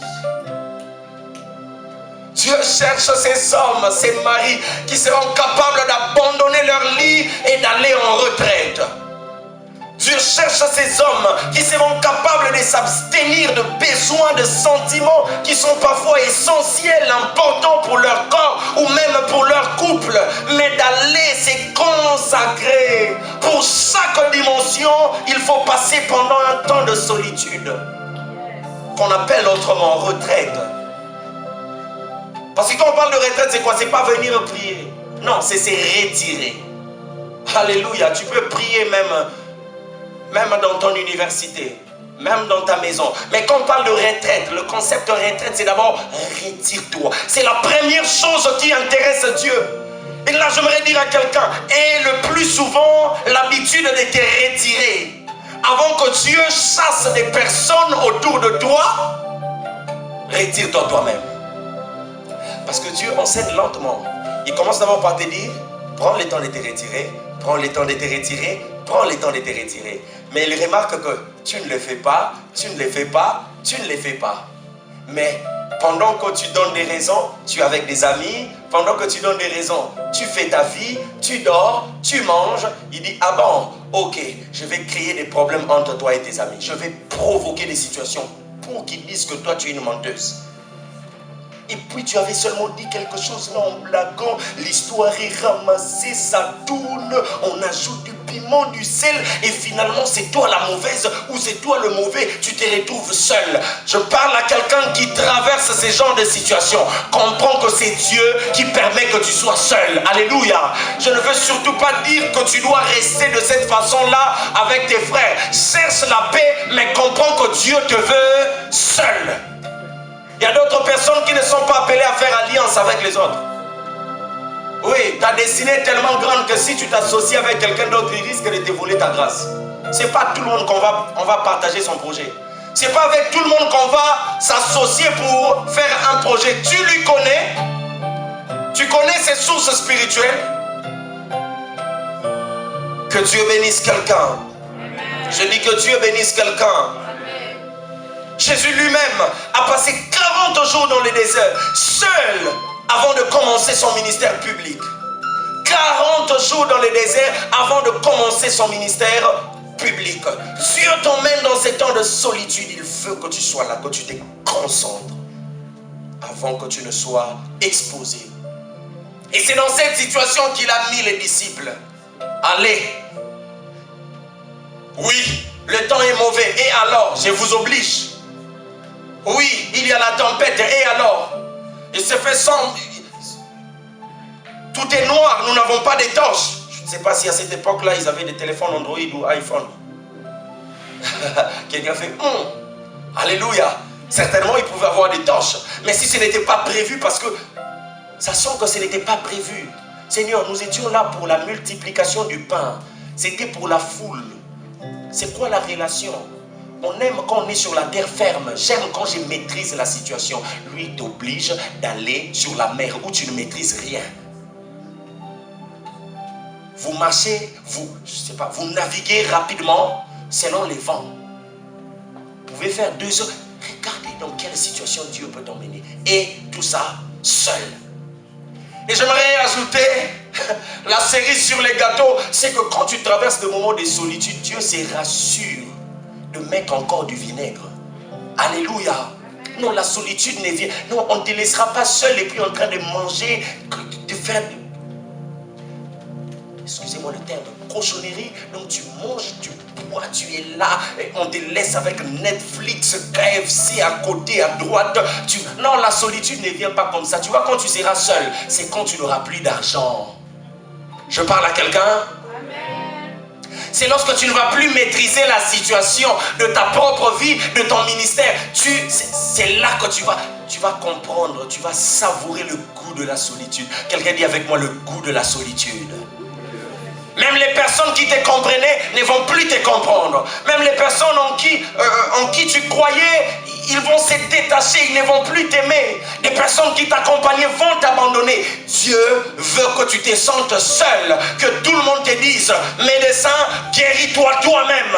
S1: Dieu cherche ces hommes, ces maris qui seront capables d'abandonner leur lit et d'aller en retraite. Dieu cherche ces hommes qui seront capables de s'abstenir de besoins, de sentiments qui sont parfois essentiels, importants pour leur corps ou même pour leur couple, mais d'aller se consacrer. Pour chaque dimension, il faut passer pendant un temps de solitude, qu'on appelle autrement retraite. Parce que quand on parle de retraite, c'est quoi? C'est pas venir prier. Non, c'est se retirer. Alléluia. Tu peux prier même dans ton université, même dans ta maison. Mais quand on parle de retraite, le concept de retraite, c'est d'abord retire-toi. C'est la première chose qui intéresse Dieu. Et là, j'aimerais dire à quelqu'un, aie le plus souvent l'habitude de te retirer. Avant que Dieu chasse des personnes autour de toi, retire-toi toi-même. Parce que Dieu enseigne lentement. Il commence d'abord par te dire, prends le temps de te retirer, prends le temps de te retirer, prends le temps de te retirer. Mais il remarque que tu ne le fais pas, tu ne le fais pas, tu ne le fais pas. Mais Pendant que tu donnes des raisons, tu es avec des amis. Pendant que tu donnes des raisons, tu fais ta vie, tu dors, tu manges. Il dit, ah bon, ok, je vais créer des problèmes entre toi et tes amis. Je vais provoquer des situations pour qu'ils disent que toi, tu es une menteuse. Et puis tu avais seulement dit quelque chose là en blaguant. L'histoire est ramassée, ça tourne. On ajoute du piment, du sel. Et finalement c'est toi la mauvaise ou c'est toi le mauvais. Tu te retrouves seul. Je parle à quelqu'un qui traverse ces genres de situations. Comprends que c'est Dieu qui permet que tu sois seul. Alléluia. Je ne veux surtout pas dire que tu dois rester de cette façon-là avec tes frères. Cherche la paix, mais comprends que Dieu te veut seul. Il y a d'autres personnes qui ne sont pas appelées à faire alliance avec les autres. Oui, ta destinée est tellement grande que si tu t'associes avec quelqu'un d'autre, il risque de te voler ta grâce. C'est pas tout le monde qu'on va partager son projet. C'est pas avec tout le monde qu'on va s'associer pour faire un projet. Tu lui connais. Tu connais ses sources spirituelles. Que Dieu bénisse quelqu'un. Je dis que Dieu bénisse quelqu'un. Jésus lui-même a passé 40 jours dans le désert, seul, avant de commencer son ministère public. 40 jours dans le désert avant de commencer son ministère public. Dieu t'emmène dans ces temps de solitude. Il veut que tu sois là, que tu te concentres avant que tu ne sois exposé. Et c'est dans cette situation qu'il a mis les disciples. Allez. Oui, le temps est mauvais. Et alors, je vous oblige. Oui, il y a la tempête. Et alors? Il se fait sombre. Tout est noir. Nous n'avons pas de torches. Je ne sais pas si à cette époque-là, ils avaient des téléphones Android ou iPhone. Quelqu'un fait Alléluia. Certainement, ils pouvaient avoir des torches. Mais si ce n'était pas prévu, parce que ça sent que ce n'était pas prévu. Seigneur, nous étions là pour la multiplication du pain. C'était pour la foule. C'est quoi la relation? On aime quand on est sur la terre ferme. J'aime quand je maîtrise la situation. Lui t'oblige d'aller sur la mer où tu ne maîtrises rien. Vous marchez, vous naviguez rapidement selon les vents. Vous pouvez faire 2 heures. Regardez dans quelle situation Dieu peut t'emmener. Et tout ça seul. Et j'aimerais ajouter la cerise sur les gâteaux. C'est que quand tu traverses des moments de solitude, Dieu se rassure de mettre encore du vinaigre. Alléluia. Non, la solitude ne vient. Non, on ne te laissera pas seul et puis en train de manger, de faire, excusez-moi le terme, cochonnerie. Donc tu manges, tu bois, tu es là. Et on te laisse avec Netflix, KFC à côté, à droite. Non, la solitude ne vient pas comme ça. Tu vois, quand tu seras seul, c'est quand tu n'auras plus d'argent. Je parle à quelqu'un? C'est lorsque tu ne vas plus maîtriser la situation de ta propre vie, de ton ministère. C'est là que tu vas comprendre, tu vas savourer le goût de la solitude. Quelqu'un dit avec moi le goût de la solitude. Même les personnes qui te comprenaient ne vont plus te comprendre. Même les personnes en qui tu croyais, ils vont se détacher, ils ne vont plus t'aimer. Les personnes qui t'accompagnaient vont t'abandonner. Dieu veut que tu te sentes seul, que tout le monde te dise, médecin, guéris-toi toi-même.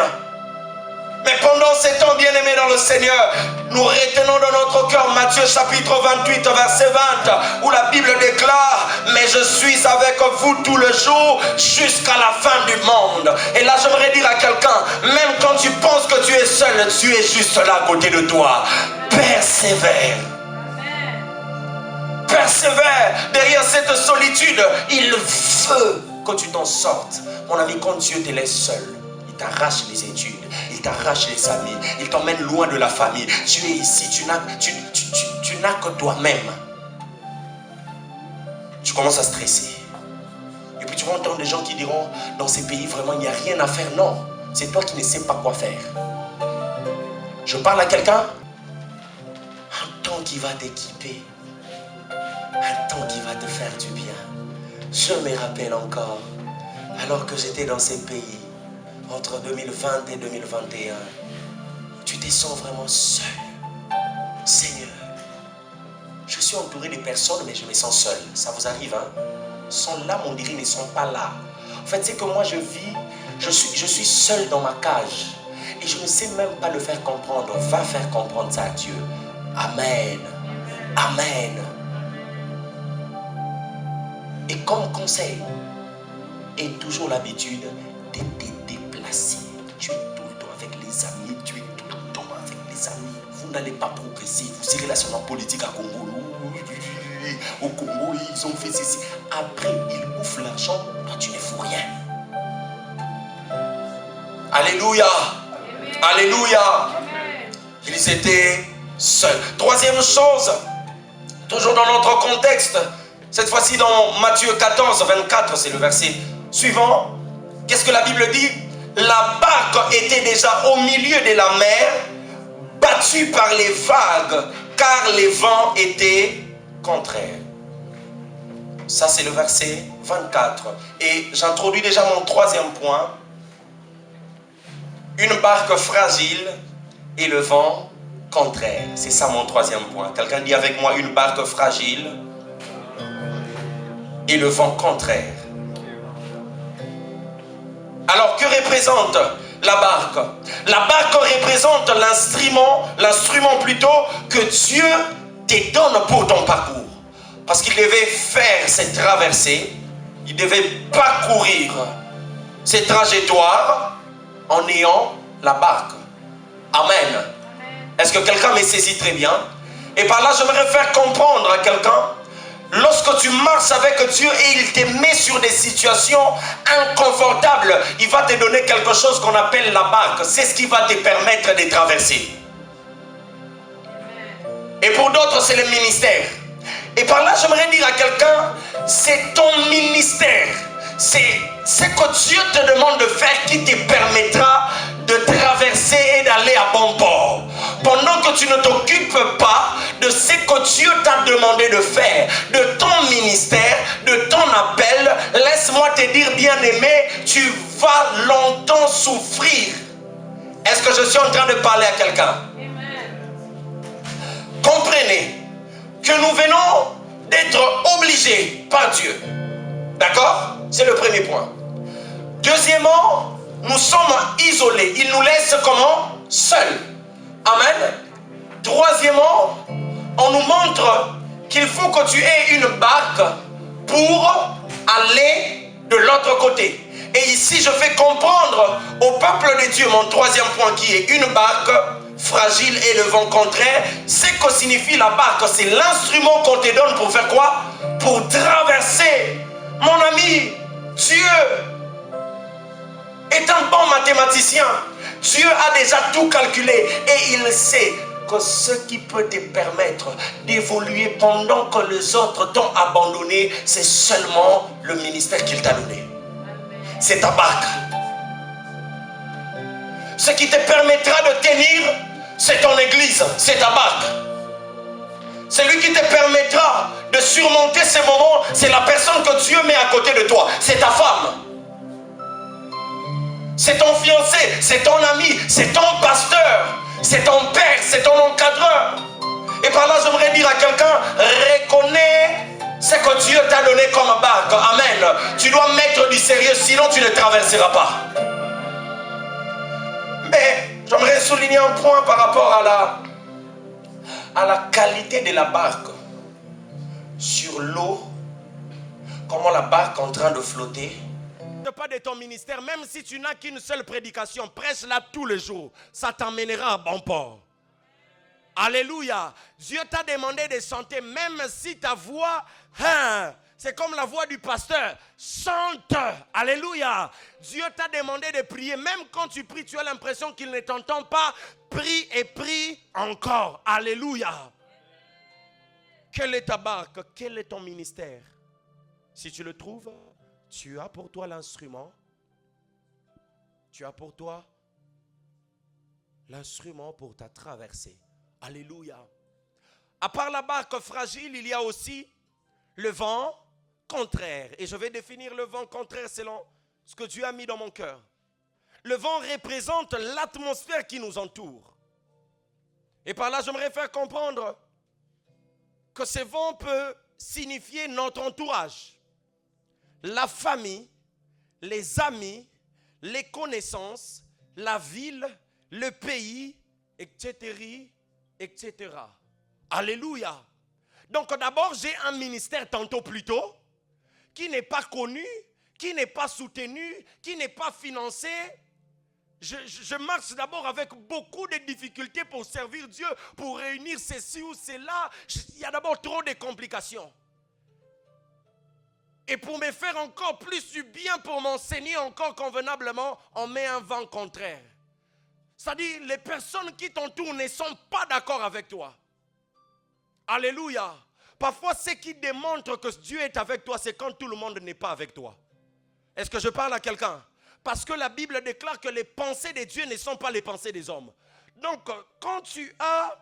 S1: Mais pendant ces temps bien-aimés dans le Seigneur, nous retenons dans notre cœur Matthieu chapitre 28 verset 20 où la Bible déclare: mais je suis avec vous tout le jour jusqu'à la fin du monde. Et là j'aimerais dire à quelqu'un, même quand tu penses que tu es seul, Dieu est juste là à côté de toi. Persévère. Persévère derrière cette solitude. Il veut que tu t'en sortes. Mon ami, quand Dieu te laisse seul, il t'arrache les études, il t'arrache les amis, il t'emmène loin de la famille. Tu es ici, tu n'as que toi-même. Tu commences à stresser. Et puis tu vas entendre des gens qui diront, dans ces pays vraiment il n'y a rien à faire. Non, c'est toi qui ne sais pas quoi faire. Je parle à quelqu'un. Un temps qui va t'équiper, un temps qui va te faire du bien. Je me rappelle encore, alors que j'étais dans ces pays, entre 2020 et 2021, tu te sens vraiment seul. Seigneur, je suis entouré de personnes, mais je me sens seul. Ça vous arrive, hein? Ils sont là, on dirait, ils ne sont pas là. En fait, c'est que moi, je vis, je suis seul dans ma cage. Et je ne sais même pas le faire comprendre. Va faire comprendre ça à Dieu. Amen. Amen. Et comme conseil, aie toujours l'habitude de te déplacer. Tu es tout le temps avec les amis, tu es tout le temps avec les amis. Vous n'allez pas progresser. Vous serez là sur la politique à Congo. Au Congo, ils ont fait ceci. Après, ils bouffent l'argent. Toi, tu ne fous rien. Alléluia. Amen. Alléluia. Amen. Ils étaient seuls. Troisième chose, toujours dans notre contexte, cette fois-ci dans Matthieu 14, 24, c'est le verset suivant. Qu'est-ce que la Bible dit? La barque était déjà au milieu de la mer, battue par les vagues, car les vents étaient contraires. Ça, c'est le verset 24. Et j'introduis déjà mon troisième point. Une barque fragile et le vent contraire. C'est ça mon troisième point. Quelqu'un dit avec moi, une barque fragile et le vent contraire. Alors, que représente la barque? La barque représente l'instrument plutôt que Dieu te donne pour ton parcours. Parce qu'il devait faire cette traversée, il devait parcourir ces trajectoires en ayant la barque. Amen. Est-ce que quelqu'un me saisit très bien? Et par là, j'aimerais faire comprendre à quelqu'un, lorsque tu marches avec Dieu et il te met sur des situations inconfortables, il va te donner quelque chose qu'on appelle la barque. C'est ce qui va te permettre de traverser. Et pour d'autres, c'est le ministère. Et par là, j'aimerais dire à quelqu'un, c'est ton ministère. C'est ce que Dieu te demande de faire qui te permettra de traverser et d'aller à bon port. Pendant que tu ne t'occupes pas de ce que Dieu t'a demandé de faire, de ton ministère, de ton appel, laisse-moi te dire, bien-aimé, tu vas longtemps souffrir. Est-ce que je suis en train de parler à quelqu'un? Comprenez que nous venons d'être obligés par Dieu. D'accord? C'est le premier point. Deuxièmement, nous sommes isolés. Il nous laisse comment? Seuls. Amen. Troisièmement, on nous montre qu'il faut que tu aies une barque pour aller de l'autre côté. Et ici, je fais comprendre au peuple de Dieu, mon troisième point qui est une barque fragile et le vent contraire. Ce que signifie la barque, c'est l'instrument qu'on te donne pour faire quoi? Pour traverser. Mon ami, Dieu est un bon mathématicien. Dieu a déjà tout calculé et il sait que ce qui peut te permettre d'évoluer pendant que les autres t'ont abandonné, c'est seulement le ministère qu'il t'a donné. C'est ta barque. Ce qui te permettra de tenir, c'est ton église, c'est ta barque. Celui qui te permettra de surmonter ces moments, c'est la personne que Dieu met à côté de toi. C'est ta femme. C'est ton fiancé, c'est ton ami, c'est ton pasteur, c'est ton père, c'est ton encadreur. Et par là, j'aimerais dire à quelqu'un, reconnais ce que Dieu t'a donné comme barque. Amen. Tu dois mettre du sérieux, sinon tu ne traverseras pas. Mais j'aimerais souligner un point par rapport à la qualité de la barque. Sur l'eau, comment la barque est en train de flotter. Pas de ton ministère, même si tu n'as qu'une seule prédication, prêche-la tous les jours. Ça t'emmènera à bon port. Alléluia. Dieu t'a demandé de chanter, même si ta voix, c'est comme la voix du pasteur. Chante. Alléluia. Dieu t'a demandé de prier, même quand tu pries, tu as l'impression qu'il ne t'entend pas. Prie et prie encore. Alléluia. Quelle est ta barque? Quel est ton ministère? Si tu le trouves, tu as pour toi l'instrument. Tu as pour toi l'instrument pour ta traversée. Alléluia. À part la barque fragile, il y a aussi le vent contraire. Et je vais définir le vent contraire selon ce que Dieu a mis dans mon cœur. Le vent représente l'atmosphère qui nous entoure. Et par là, j'aimerais faire comprendre que ce vent peut signifier notre entourage. La famille, les amis, les connaissances, la ville, le pays, etc., etc. Alléluia. Donc d'abord, j'ai un ministère tantôt plus tôt, qui n'est pas connu, qui n'est pas soutenu, qui n'est pas financé. Je marche d'abord avec beaucoup de difficultés pour servir Dieu, pour réunir ceci ou cela. Il y a d'abord trop de complications. Et pour me faire encore plus du bien, pour m'enseigner encore convenablement, on met un vent contraire. C'est-à-dire, les personnes qui t'entourent ne sont pas d'accord avec toi. Alléluia. Parfois, ce qui démontre que Dieu est avec toi, c'est quand tout le monde n'est pas avec toi. Est-ce que je parle à quelqu'un? Parce que la Bible déclare que les pensées de Dieu ne sont pas les pensées des hommes. Donc, quand tu as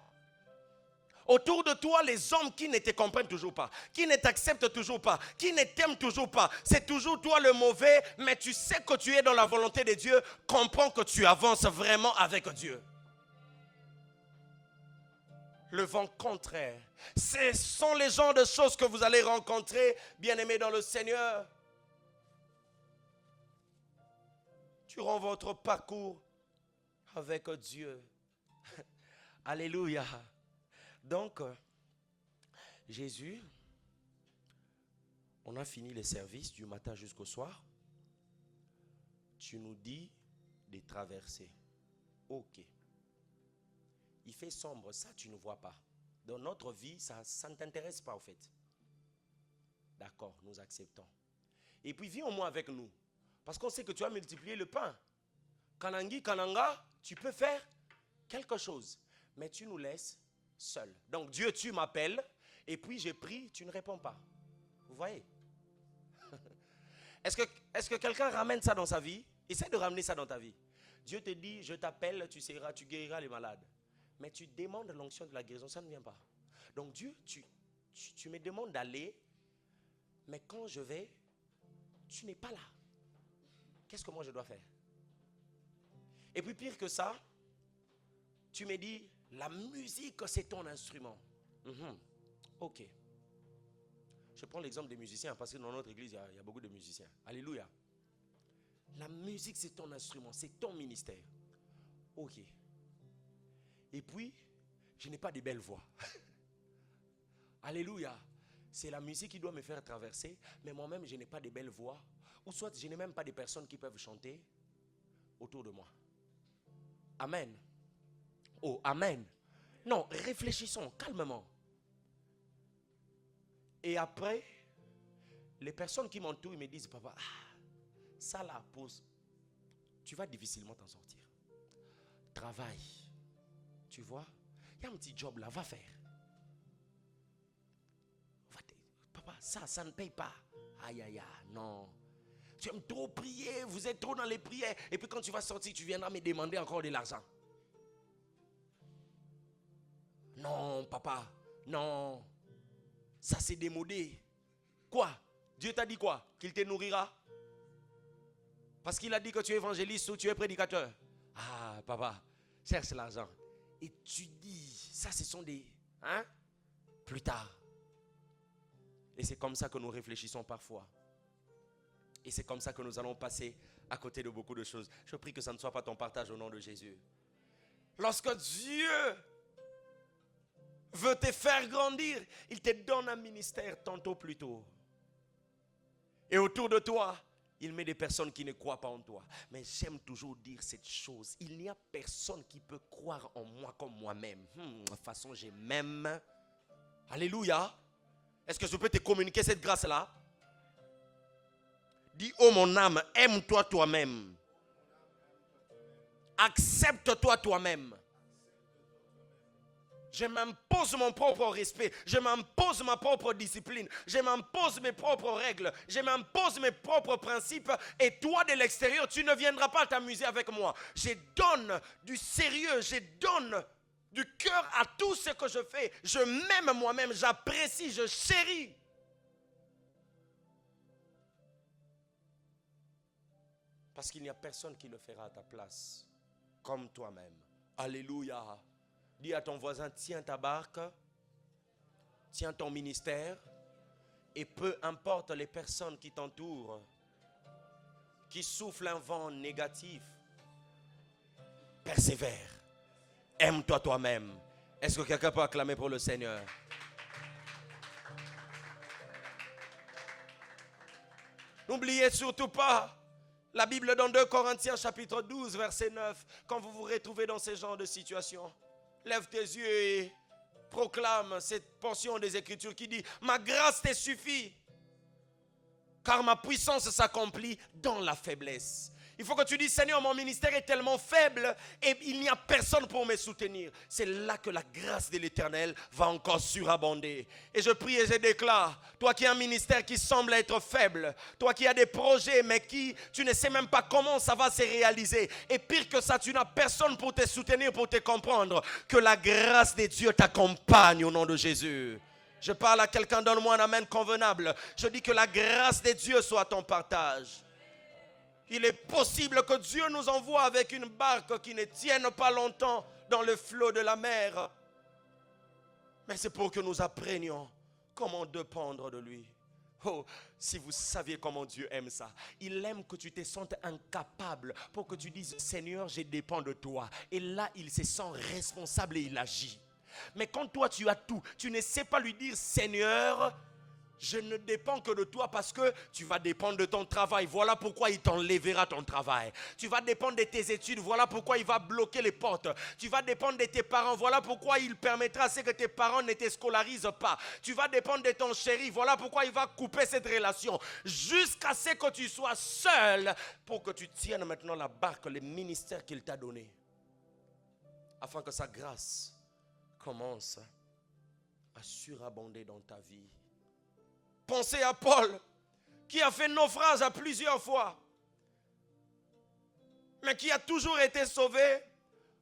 S1: autour de toi les hommes qui ne te comprennent toujours pas, qui ne t'acceptent toujours pas, qui ne t'aiment toujours pas, c'est toujours toi le mauvais, mais tu sais que tu es dans la volonté de Dieu, comprends que tu avances vraiment avec Dieu. Le vent contraire, ce sont les genres de choses que vous allez rencontrer, bien-aimés dans le Seigneur. Durant votre parcours avec Dieu. Alléluia. Donc, Jésus, on a fini les services du matin jusqu'au soir. Tu nous dis de traverser. Ok. Il fait sombre, ça tu ne vois pas. Dans notre vie, ça ne t'intéresse pas au fait. D'accord, nous acceptons. Et puis viens au moins avec nous. Parce qu'on sait que tu as multiplié le pain. Kanangi, Kananga, tu peux faire quelque chose. Mais tu nous laisses seuls. Donc Dieu, tu m'appelles. Et puis je prie, tu ne réponds pas. Vous voyez? Est-ce que quelqu'un ramène ça dans sa vie? Essaie de ramener ça dans ta vie. Dieu te dit, je t'appelle, tu seras, tu guériras les malades. Mais tu demandes l'onction de la guérison, ça ne vient pas. Donc Dieu, tu me demandes d'aller. Mais quand je vais, tu n'es pas là. Qu'est-ce que moi je dois faire? Et puis pire que ça, tu me dis, la musique c'est ton instrument. Ok. Je prends l'exemple des musiciens parce que dans notre église, il y a beaucoup de musiciens. Alléluia. La musique c'est ton instrument, c'est ton ministère. Ok. Et puis, je n'ai pas de belles voix. Alléluia. C'est la musique qui doit me faire traverser, mais moi-même je n'ai pas de belles voix. Ou soit je n'ai même pas de personnes qui peuvent chanter autour de moi. Amen. Oh, amen. Non, réfléchissons calmement. Et après, les personnes qui m'entourent me disent, papa, ça là, pose. Tu vas difficilement t'en sortir. Travaille. Tu vois, il y a un petit job là, va faire. Papa, ça ne paye pas. Aïe, aïe, aïe, non. Tu aimes trop prier, vous êtes trop dans les prières. Et puis quand tu vas sortir, tu viendras me demander encore de l'argent. Non, papa, non. Ça c'est démodé. Quoi? Dieu t'a dit quoi? Qu'il te nourrira? Parce qu'il a dit que tu es évangéliste ou tu es prédicateur. Ah, papa, cherche l'argent. Et tu dis, ça ce sont des... Hein? Plus tard. Et c'est comme ça que nous réfléchissons parfois. Et c'est comme ça que nous allons passer à côté de beaucoup de choses. Je prie que ça ne soit pas ton partage au nom de Jésus. Lorsque Dieu veut te faire grandir, il te donne un ministère tantôt plus tôt. Et autour de toi, il met des personnes qui ne croient pas en toi. Mais j'aime toujours dire cette chose. Il n'y a personne qui peut croire en moi comme moi-même. De toute façon, j'ai même... Alléluia. Est-ce que je peux te communiquer cette grâce-là? Dis, oh mon âme, aime-toi toi-même. Accepte-toi toi-même. Je m'impose mon propre respect. Je m'impose ma propre discipline. Je m'impose mes propres règles. Je m'impose mes propres principes. Et toi de l'extérieur, tu ne viendras pas t'amuser avec moi. Je donne du sérieux. Je donne du cœur à tout ce que je fais. Je m'aime moi-même. J'apprécie. Je chéris. Parce qu'il n'y a personne qui le fera à ta place. Comme toi-même. Alléluia. Dis à ton voisin, tiens ta barque, tiens ton ministère, et peu importe les personnes qui t'entourent, qui soufflent un vent négatif, persévère, aime-toi toi-même. Est-ce que quelqu'un peut acclamer pour le Seigneur? N'oubliez surtout pas la Bible dans 2 Corinthiens chapitre 12 verset 9. Quand vous vous retrouvez dans ce genre de situation, lève tes yeux et proclame cette portion des Écritures qui dit: ma grâce te suffit, car ma puissance s'accomplit dans la faiblesse. Il faut que tu dises: Seigneur, mon ministère est tellement faible et il n'y a personne pour me soutenir. C'est là que la grâce de l'Éternel va encore surabonder. Et je prie et je déclare, toi qui as un ministère qui semble être faible, toi qui as des projets mais qui tu ne sais même pas comment ça va se réaliser, et pire que ça, tu n'as personne pour te soutenir, pour te comprendre, que la grâce de Dieu t'accompagne au nom de Jésus. Je parle à quelqu'un, donne-moi un amen convenable. Je dis que la grâce de Dieu soit ton partage. Il est possible que Dieu nous envoie avec une barque qui ne tienne pas longtemps dans le flot de la mer. Mais c'est pour que nous apprenions comment dépendre de lui. Oh, si vous saviez comment Dieu aime ça. Il aime que tu te sentes incapable pour que tu dises: Seigneur, je dépends de toi. Et là, il se sent responsable et il agit. Mais quand toi tu as tout, tu ne sais pas lui dire: Seigneur, je ne dépends que de toi, parce que tu vas dépendre de ton travail. Voilà pourquoi il t'enlèvera ton travail. Tu vas dépendre de tes études. Voilà pourquoi il va bloquer les portes. Tu vas dépendre de tes parents. Voilà pourquoi il permettra à ce que tes parents ne te scolarisent pas. Tu vas dépendre de ton chéri. Voilà pourquoi il va couper cette relation. Jusqu'à ce que tu sois seul, pour que tu tiennes maintenant la barque, le ministère qu'il t'a donné. Afin que sa grâce commence à surabonder dans ta vie. Pensez à Paul, qui a fait naufrage à plusieurs fois, mais qui a toujours été sauvé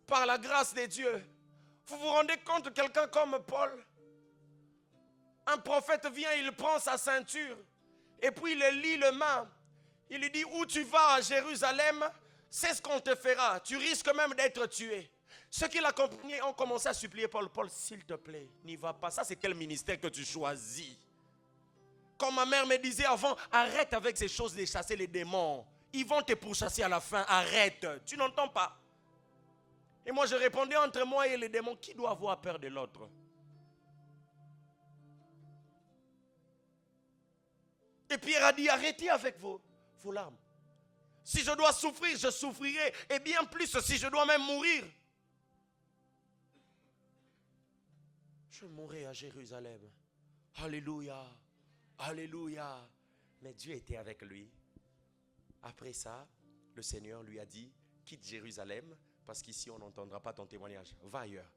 S1: par la grâce de Dieu. Vous vous rendez compte, quelqu'un comme Paul, un prophète vient, il prend sa ceinture, et puis il le lie le main. Il lui dit: où tu vas à Jérusalem, c'est ce qu'on te fera. Tu risques même d'être tué. Ceux qui l'accompagnaient ont commencé à supplier Paul: Paul, s'il te plaît, n'y va pas. Ça, c'est quel ministère que tu choisis? Comme ma mère me disait avant, arrête avec ces choses de chasser les démons. Ils vont te pourchasser à la fin, arrête. Tu n'entends pas? Et moi je répondais, entre moi et les démons, qui doit avoir peur de l'autre? Et Pierre a dit: arrêtez avec vos larmes. Si je dois souffrir, je souffrirai. Et bien plus, si je dois même mourir, je mourrai à Jérusalem. Alléluia. Alléluia. Mais Dieu était avec lui. Après ça, le Seigneur lui a dit: quitte Jérusalem, parce qu'ici on n'entendra pas ton témoignage. Va ailleurs.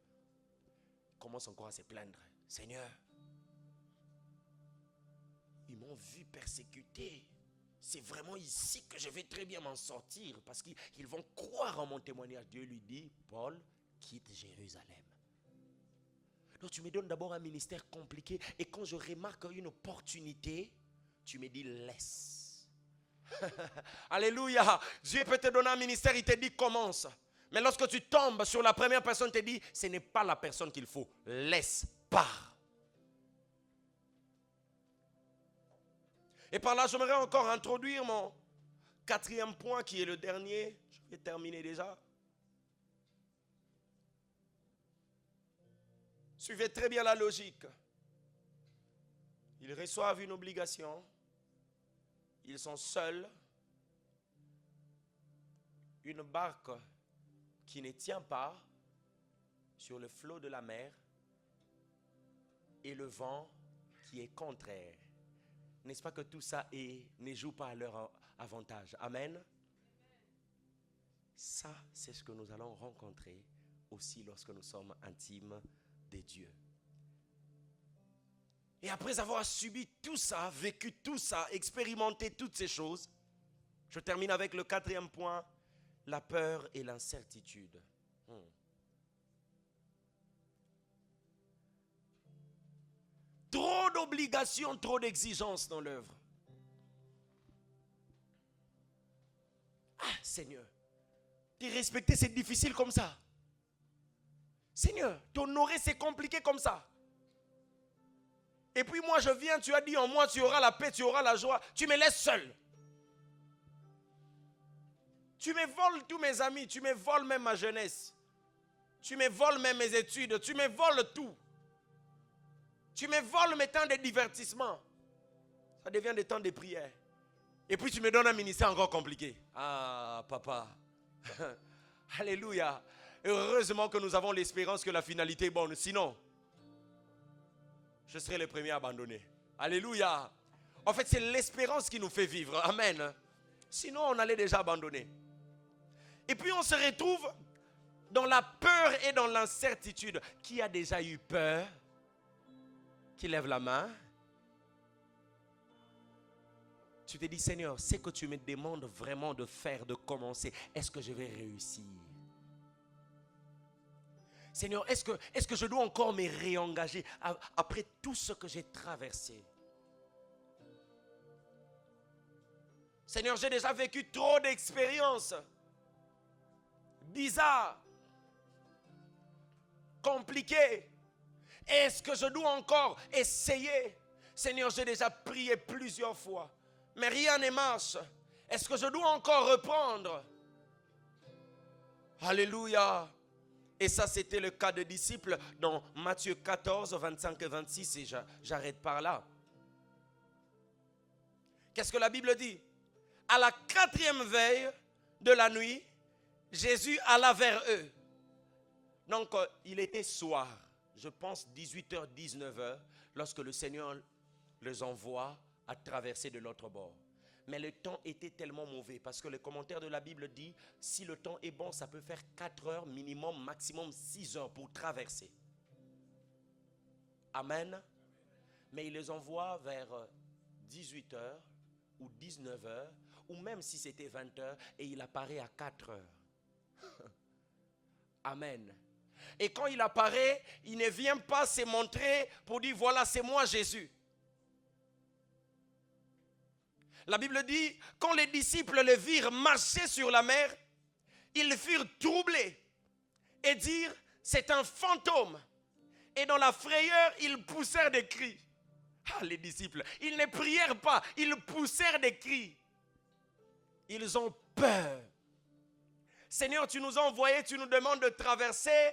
S1: Il commence encore à se plaindre: Seigneur, ils m'ont vu persécuter. C'est vraiment ici que je vais très bien m'en sortir, parce qu'ils vont croire en mon témoignage. Dieu lui dit: Paul, quitte Jérusalem. Donc tu me donnes d'abord un ministère compliqué, et quand je remarque une opportunité, tu me dis: laisse. Alléluia. Dieu peut te donner un ministère, il te dit: commence. Mais lorsque tu tombes sur la première personne, il te dit: ce n'est pas la personne qu'il faut. Laisse, pars. Et par là, j'aimerais encore introduire mon 4e point, qui est le dernier. Je vais terminer déjà. Suivez très bien la logique. Ils reçoivent une obligation. Ils sont seuls. Une barque qui ne tient pas sur le flot de la mer. Et le vent qui est contraire. N'est-ce pas que tout ça ne joue pas à leur avantage? Amen. Ça, c'est ce que nous allons rencontrer aussi lorsque nous sommes intimes de Dieu. Et après avoir subi tout ça, vécu tout ça, expérimenté toutes ces choses, je termine avec le 4e point: la peur et l'incertitude. Trop d'obligations, trop d'exigences dans l'œuvre. Ah, Seigneur, te respecter, c'est difficile comme ça. Seigneur, t'honorer, c'est compliqué comme ça. Et puis moi je viens, tu as dit en moi tu auras la paix, tu auras la joie. Tu me laisses seul. Tu me voles tous mes amis, tu me voles même ma jeunesse. Tu me voles même mes études, tu me voles tout. Tu me voles mes temps de divertissement. Ça devient des temps de prière. Et puis tu me donnes un ministère encore compliqué. Ah, papa. Alléluia. Heureusement que nous avons l'espérance que la finalité est bonne. Sinon, je serai le premier à abandonner. Alléluia. En fait, c'est l'espérance qui nous fait vivre. Amen. Sinon, on allait déjà abandonner. Et puis, on se retrouve dans la peur et dans l'incertitude. Qui a déjà eu peur? Qui lève la main? Tu te dis, Seigneur, ce que tu me demandes vraiment de faire, de commencer, est-ce que je vais réussir? Seigneur, est-ce que je dois encore me réengager après tout ce que j'ai traversé? Seigneur, j'ai déjà vécu trop d'expériences bizarres, compliquées. Est-ce que je dois encore essayer? Seigneur, j'ai déjà prié plusieurs fois, mais rien ne marche. Est-ce que je dois encore reprendre? Alléluia. Et ça, c'était le cas des disciples dans Matthieu 14, 25 et 26. Et j'arrête par là. Qu'est-ce que la Bible dit? À la 4e veille de la nuit, Jésus alla vers eux. Donc, il était soir, je pense 18h, 19h, lorsque le Seigneur les envoie à traverser de l'autre bord. Mais le temps était tellement mauvais, parce que le commentaire de la Bible dit, si le temps est bon, ça peut faire 4 heures minimum, maximum 6 heures pour traverser. Amen. Mais il les envoie vers 18 heures ou 19 heures, ou même si c'était 20 heures, et il apparaît à 4 heures. Amen. Et quand il apparaît, il ne vient pas se montrer pour dire, voilà, c'est moi Jésus. La Bible dit, quand les disciples le virent marcher sur la mer, ils furent troublés et dirent, c'est un fantôme. Et dans la frayeur, ils poussèrent des cris. Ah, les disciples, ils ne prièrent pas, ils poussèrent des cris. Ils ont peur. Seigneur, tu nous as envoyés, tu nous demandes de traverser.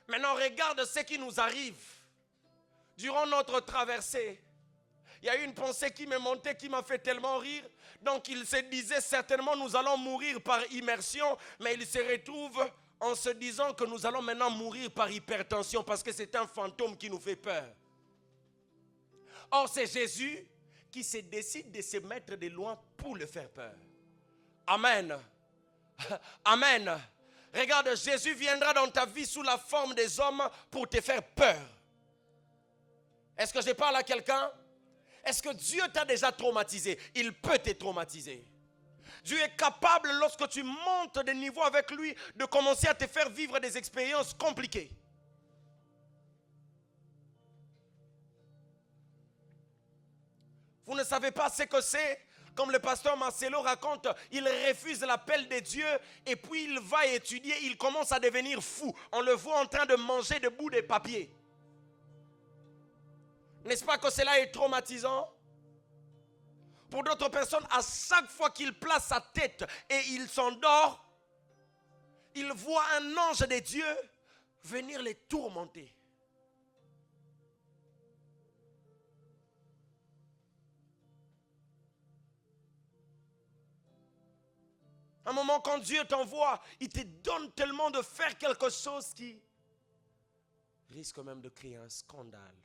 S1: Maintenant, regarde ce qui nous arrive durant notre traversée. Il y a eu une pensée qui m'est montée, qui m'a fait tellement rire. Donc, il se disait certainement, nous allons mourir par immersion. Mais il se retrouve en se disant que nous allons maintenant mourir par hypertension parce que c'est un fantôme qui nous fait peur. Or, c'est Jésus qui se décide de se mettre de loin pour le faire peur. Amen. Amen. Regarde, Jésus viendra dans ta vie sous la forme des hommes pour te faire peur. Est-ce que je parle à quelqu'un? Est-ce que Dieu t'a déjà traumatisé? Il peut te traumatiser. Dieu est capable, lorsque tu montes de niveau avec lui, de commencer à te faire vivre des expériences compliquées. Vous ne savez pas ce que c'est? Comme le pasteur Marcelo raconte, il refuse l'appel de Dieu et puis il va étudier, il commence à devenir fou. On le voit en train de manger des bouts de papier. N'est-ce pas que cela est traumatisant? Pour d'autres personnes, à chaque fois qu'il place sa tête et il s'endort, il voit un ange de Dieu venir les tourmenter. Un moment, quand Dieu t'envoie, il te donne tellement de faire quelque chose qui risque même de créer un scandale,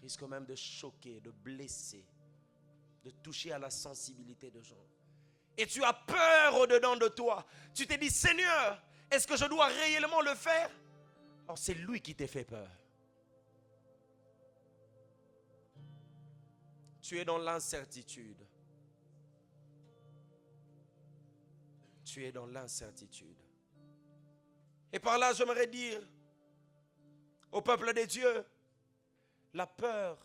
S1: risque même de choquer, de blesser, de toucher à la sensibilité de gens. Et tu as peur au-dedans de toi. Tu te dis, Seigneur, est-ce que je dois réellement le faire? Alors c'est lui qui te fait peur. Tu es dans l'incertitude. Tu es dans l'incertitude. Et par là, j'aimerais dire au peuple de Dieu, la peur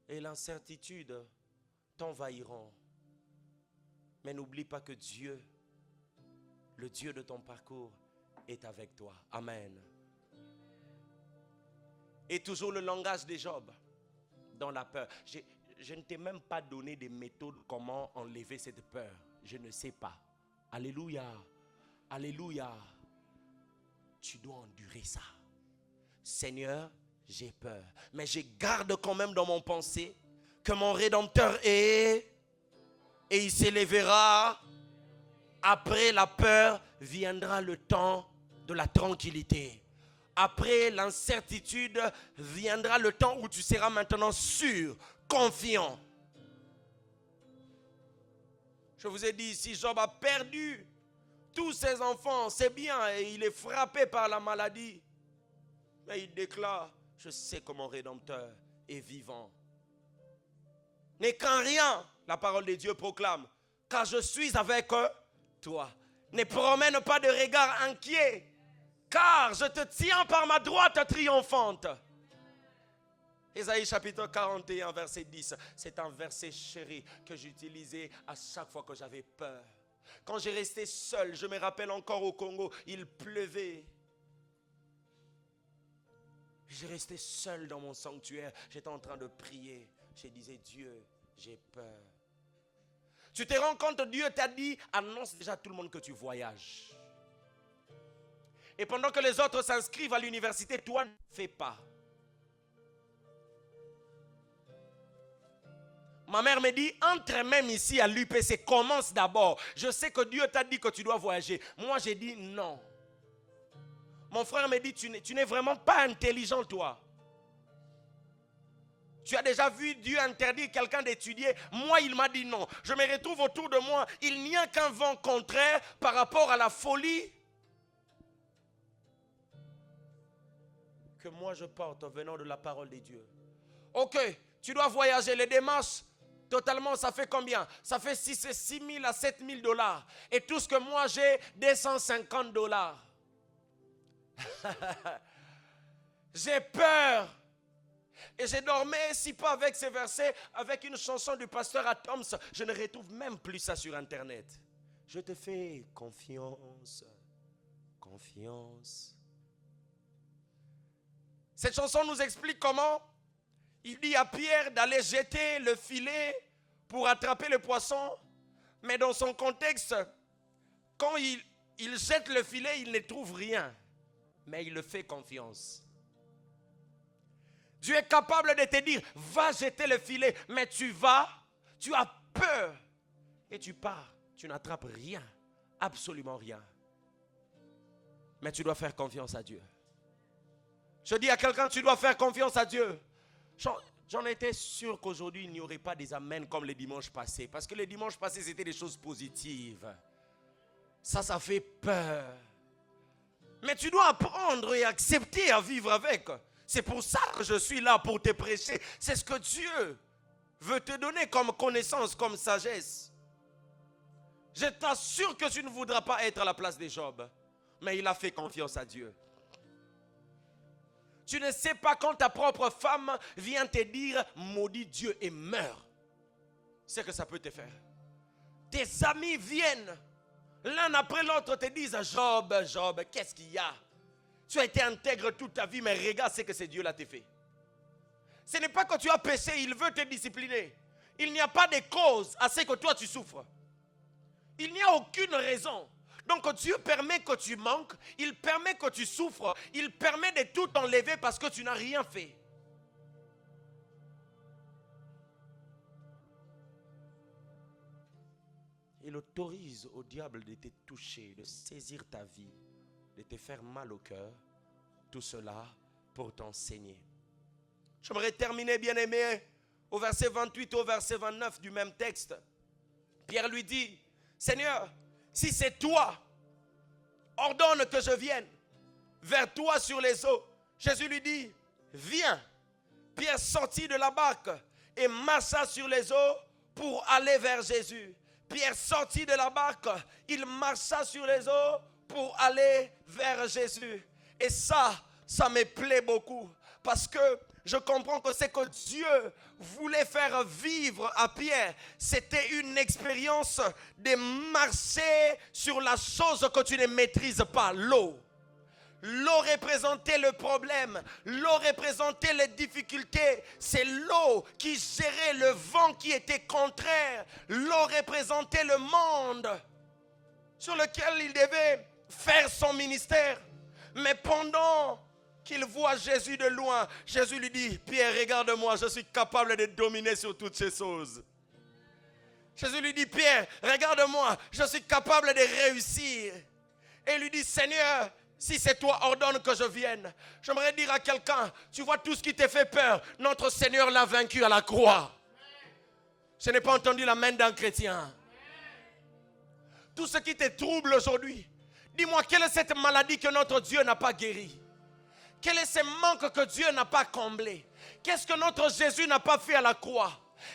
S1: et l'incertitude t'envahiront. Mais n'oublie pas que Dieu, le Dieu de ton parcours, est avec toi. Amen. Et toujours le langage de Job, dans la peur. Je ne t'ai même pas donné des méthodes comment enlever cette peur. Je ne sais pas. Alléluia. Alléluia. Tu dois endurer ça. Seigneur, j'ai peur. Mais je garde quand même dans mon pensée que mon Rédempteur est... et il s'élèvera. Après la peur viendra le temps de la tranquillité. Après l'incertitude viendra le temps où tu seras maintenant sûr, confiant. Je vous ai dit, si Job a perdu tous ses enfants, c'est bien, et il est frappé par la maladie. Mais il déclare, je sais que mon Rédempteur est vivant. N'est qu'en rien, la parole de Dieu proclame, car je suis avec toi. Ne promène pas de regard inquiet, car je te tiens par ma droite triomphante. Ésaïe chapitre 41, verset 10. C'est un verset chéri que j'utilisais à chaque fois que j'avais peur. Quand j'ai resté seul, je me rappelle encore au Congo, il pleuvait. J'ai resté seul dans mon sanctuaire. J'étais en train de prier. Je disais, Dieu, j'ai peur. Tu te rends compte, Dieu t'a dit, annonce déjà à tout le monde que tu voyages. Et pendant que les autres s'inscrivent à l'université, toi ne fais pas. Ma mère me dit, entre même ici à l'UPC, commence d'abord. Je sais que Dieu t'a dit que tu dois voyager. Moi, j'ai dit non. Mon frère me dit, tu n'es vraiment pas intelligent, toi. Tu as déjà vu Dieu interdire quelqu'un d'étudier? Moi, il m'a dit non. Je me retrouve autour de moi. Il n'y a qu'un vent contraire par rapport à la folie que moi je porte venant de la parole de Dieu. Ok, tu dois voyager. Les démarches, totalement, ça fait combien? Ça fait 6 000 à 7 000 dollars. Et tout ce que moi j'ai, 250 dollars. J'ai peur. Et j'ai dormi, si pas avec ces versets, avec une chanson du pasteur Atoms. Je ne retrouve même plus ça sur Internet. Je te fais confiance, confiance. Cette chanson nous explique comment il dit à Pierre d'aller jeter le filet pour attraper le poisson. Mais dans son contexte, quand il jette le filet, il ne trouve rien. Mais il le fait confiance. Dieu est capable de te dire, va jeter le filet, mais tu vas, tu as peur. Et tu pars, tu n'attrapes rien, absolument rien. Mais tu dois faire confiance à Dieu. Je dis à quelqu'un, tu dois faire confiance à Dieu. J'en étais sûr qu'aujourd'hui, il n'y aurait pas des amens comme les dimanches passés. Parce que les dimanches passés, c'était des choses positives. Ça fait peur. Mais tu dois apprendre et accepter à vivre avec. C'est pour ça que je suis là pour te prêcher. C'est ce que Dieu veut te donner comme connaissance, comme sagesse. Je t'assure que tu ne voudras pas être à la place de Job. Mais il a fait confiance à Dieu. Tu ne sais pas quand ta propre femme vient te dire maudit Dieu et meurt. C'est que ça peut te faire. Tes amis viennent l'un après l'autre te disent Job, Job, qu'est-ce qu'il y a? Tu as été intègre toute ta vie, mais regarde ce que c'est Dieu l'a fait. Ce n'est pas que tu as péché, il veut te discipliner. Il n'y a pas de cause à ce que toi tu souffres. Il n'y a aucune raison. Donc Dieu permet que tu manques, il permet que tu souffres, il permet de tout enlever parce que tu n'as rien fait. Il autorise au diable de te toucher, de saisir ta vie, de te faire mal au cœur. Tout cela pour t'enseigner. J'aimerais terminer, bien-aimé, au verset 28 au verset 29 du même texte. Pierre lui dit, Seigneur, si c'est toi, ordonne que je vienne vers toi sur les eaux. Jésus lui dit, viens. Pierre sortit de la barque et marcha sur les eaux pour aller vers Jésus. Pierre sortit de la barque, il marcha sur les eaux pour aller vers Jésus. Et ça me plaît beaucoup parce que je comprends que c'est que Dieu voulait faire vivre à Pierre. C'était une expérience de marcher sur la chose que tu ne maîtrises pas, l'eau. L'eau représentait le problème, l'eau représentait les difficultés, c'est l'eau qui gérait le vent qui était contraire, l'eau représentait le monde sur lequel il devait faire son ministère. Mais pendant qu'il voit Jésus de loin, Jésus lui dit, Pierre, regarde-moi, je suis capable de dominer sur toutes ces choses. Jésus lui dit, Pierre, regarde-moi, je suis capable de réussir. Et il lui dit, Seigneur, si c'est toi, ordonne que je vienne. J'aimerais dire à quelqu'un, tu vois tout ce qui te fait peur, notre Seigneur l'a vaincu à la croix. Je n'ai pas entendu la main d'un chrétien. Tout ce qui te trouble aujourd'hui, dis-moi, quelle est cette maladie que notre Dieu n'a pas guérie? Quel est ce manque que Dieu n'a pas comblé? Qu'est-ce que notre Jésus n'a pas fait à la croix?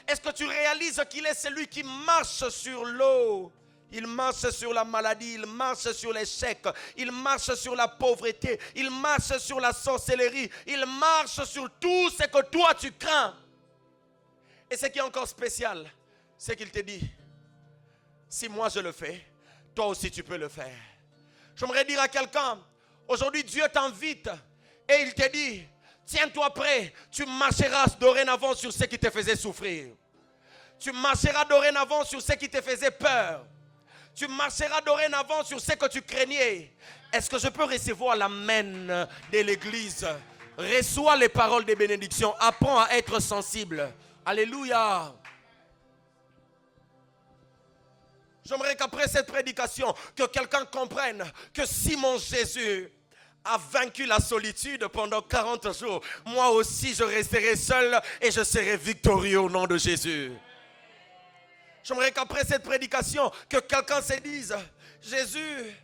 S1: Est-ce que tu réalises qu'il est celui qui marche sur l'eau? Il marche sur la maladie, il marche sur l'échec, il marche sur la pauvreté, il marche sur la sorcellerie, il marche sur tout ce que toi tu crains. Et ce qui est encore spécial, c'est qu'il te dit, si moi je le fais, toi aussi tu peux le faire. J'aimerais dire à quelqu'un, aujourd'hui Dieu t'invite et il te dit, tiens-toi prêt, tu marcheras dorénavant sur ce qui te faisait souffrir. Tu marcheras dorénavant sur ce qui te faisait peur. Tu marcheras dorénavant sur ce que tu craignais. Est-ce que je peux recevoir l'amen de l'église? Reçois les paroles de bénédiction. Apprends à être sensible. Alléluia. J'aimerais qu'après cette prédication, que quelqu'un comprenne que si mon Jésus a vaincu la solitude pendant 40 jours, moi aussi je resterai seul et je serai victorieux au nom de Jésus. J'aimerais qu'après cette prédication, que quelqu'un se dise, Jésus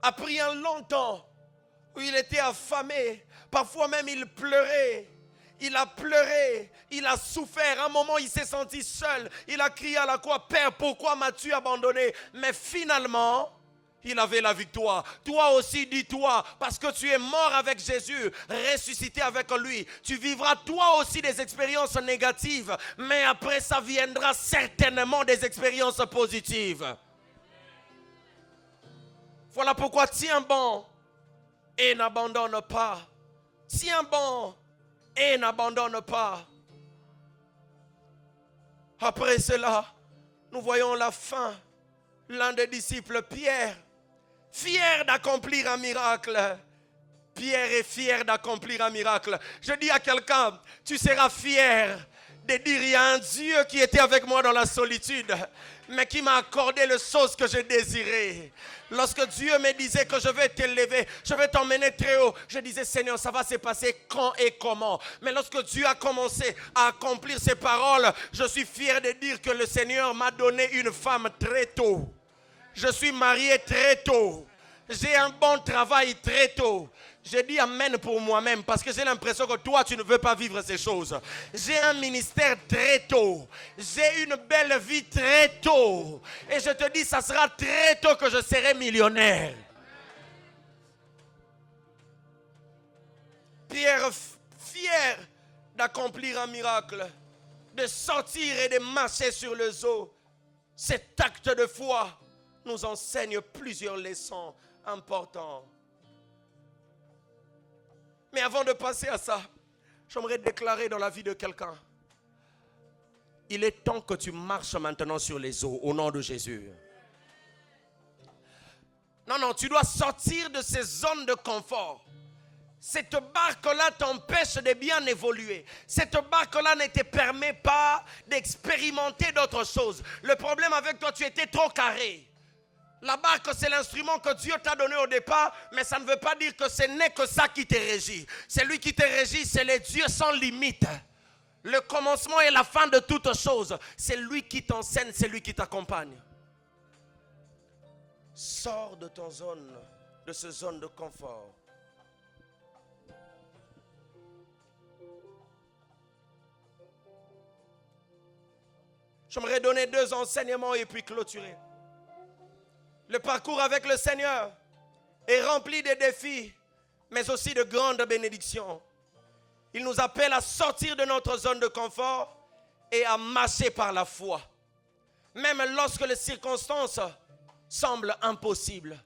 S1: a pris un long temps où il était affamé, parfois même il pleurait. Il a pleuré, il a souffert. À un moment, il s'est senti seul. Il a crié à la croix, Père, pourquoi m'as-tu abandonné? Mais finalement, il avait la victoire. Toi aussi, dis-toi, parce que tu es mort avec Jésus, ressuscité avec lui. Tu vivras toi aussi des expériences négatives, mais après ça viendra certainement des expériences positives. Voilà pourquoi tiens bon et n'abandonne pas. Tiens bon et n'abandonne pas. Après cela, nous voyons la fin. L'un des disciples, Pierre, fier d'accomplir un miracle. Pierre est fier d'accomplir un miracle. Je dis à quelqu'un, tu seras fier de dire, il y a un Dieu qui était avec moi dans la solitude, mais qui m'a accordé les choses que je désirais. Lorsque Dieu me disait que je vais t'élever, je vais t'emmener très haut, je disais, Seigneur, ça va se passer quand et comment. Mais lorsque Dieu a commencé à accomplir ses paroles, je suis fier de dire que le Seigneur m'a donné une femme très tôt. Je suis marié très tôt. J'ai un bon travail très tôt. Je dis amen pour moi-même parce que j'ai l'impression que toi, tu ne veux pas vivre ces choses. J'ai un ministère très tôt. J'ai une belle vie très tôt. Et je te dis, ça sera très tôt que je serai millionnaire. Pierre, fier d'accomplir un miracle, de sortir et de marcher sur les eaux, cet acte de foi nous enseigne plusieurs leçons importantes. Mais avant de passer à ça, j'aimerais déclarer dans la vie de quelqu'un, il est temps que tu marches maintenant sur les eaux au nom de Jésus. Non, tu dois sortir de ces zones de confort. Cette barque-là t'empêche de bien évoluer. Cette barque-là ne te permet pas d'expérimenter d'autres choses. Le problème avec toi, tu étais trop carré. La barque, c'est l'instrument que Dieu t'a donné au départ, mais ça ne veut pas dire que ce n'est que ça qui te régit. Celui qui te régit, c'est le Dieu sans limite. Le commencement et la fin de toutes choses. C'est lui qui t'enseigne, c'est lui qui t'accompagne. Sors de ce zone de confort. J'aimerais donner 2 enseignements et puis clôturer. Le parcours avec le Seigneur est rempli de défis, mais aussi de grandes bénédictions. Il nous appelle à sortir de notre zone de confort et à marcher par la foi. Même lorsque les circonstances semblent impossibles.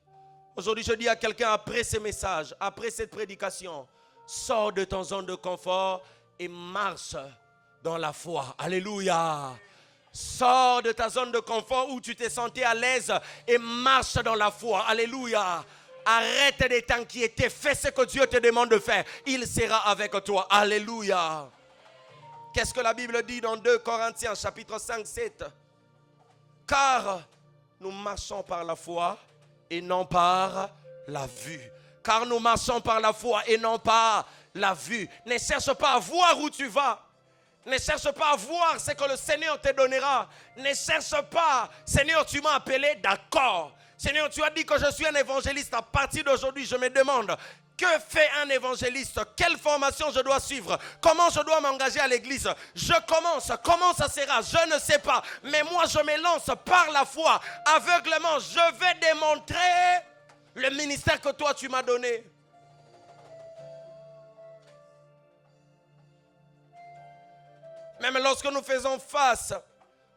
S1: Aujourd'hui, je dis à quelqu'un, après ces messages, après cette prédication, sors de ton zone de confort et marche dans la foi. Alléluia. Sors de ta zone de confort où tu t'es senti à l'aise et marche dans la foi. Alléluia. Arrête de t'inquiéter. Fais ce que Dieu te demande de faire. Il sera avec toi. Alléluia. Qu'est-ce que la Bible dit dans 2 Corinthiens chapitre 5, 7? Car nous marchons par la foi et non par la vue. Car nous marchons par la foi et non par la vue. Ne cherche pas à voir où tu vas. Ne cherche pas à voir ce que le Seigneur te donnera. Ne cherche pas, Seigneur, tu m'as appelé, d'accord. Seigneur, tu as dit que je suis un évangéliste. À partir d'aujourd'hui, je me demande, que fait un évangéliste? Quelle formation je dois suivre? Comment je dois m'engager à l'église? Je commence. Comment ça sera? Je ne sais pas. Mais moi, je me lance par la foi. Aveuglement, je vais démontrer le ministère que toi, tu m'as donné. Même lorsque nous faisons face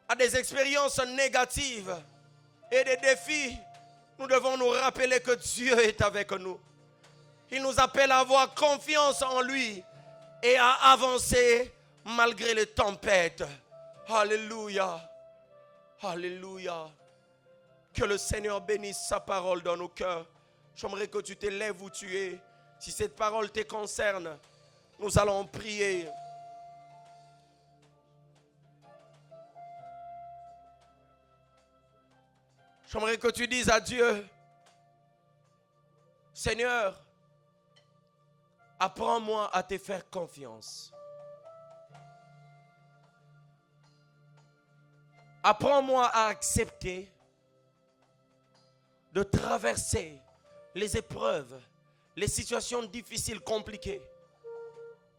S1: à des expériences négatives et des défis, nous devons nous rappeler que Dieu est avec nous. Il nous appelle à avoir confiance en lui et à avancer malgré les tempêtes. Alléluia. Alléluia. Que le Seigneur bénisse sa parole dans nos cœurs. J'aimerais que tu te lèves où tu es. Si cette parole te concerne, nous allons prier. J'aimerais que tu dises à Dieu, Seigneur, apprends-moi à te faire confiance. Apprends-moi à accepter de traverser les épreuves, les situations difficiles, compliquées.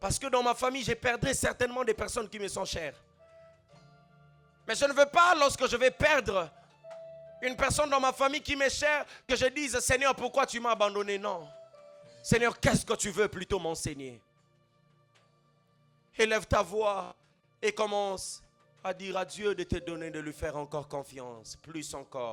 S1: Parce que dans ma famille, je perdrai certainement des personnes qui me sont chères. Mais je ne veux pas, lorsque je vais perdre une personne dans ma famille qui m'est chère, que je dise, Seigneur, pourquoi tu m'as abandonné? Non. Seigneur, qu'est-ce que tu veux plutôt m'enseigner? Élève ta voix et commence à dire à Dieu de te donner, de lui faire encore confiance, plus encore.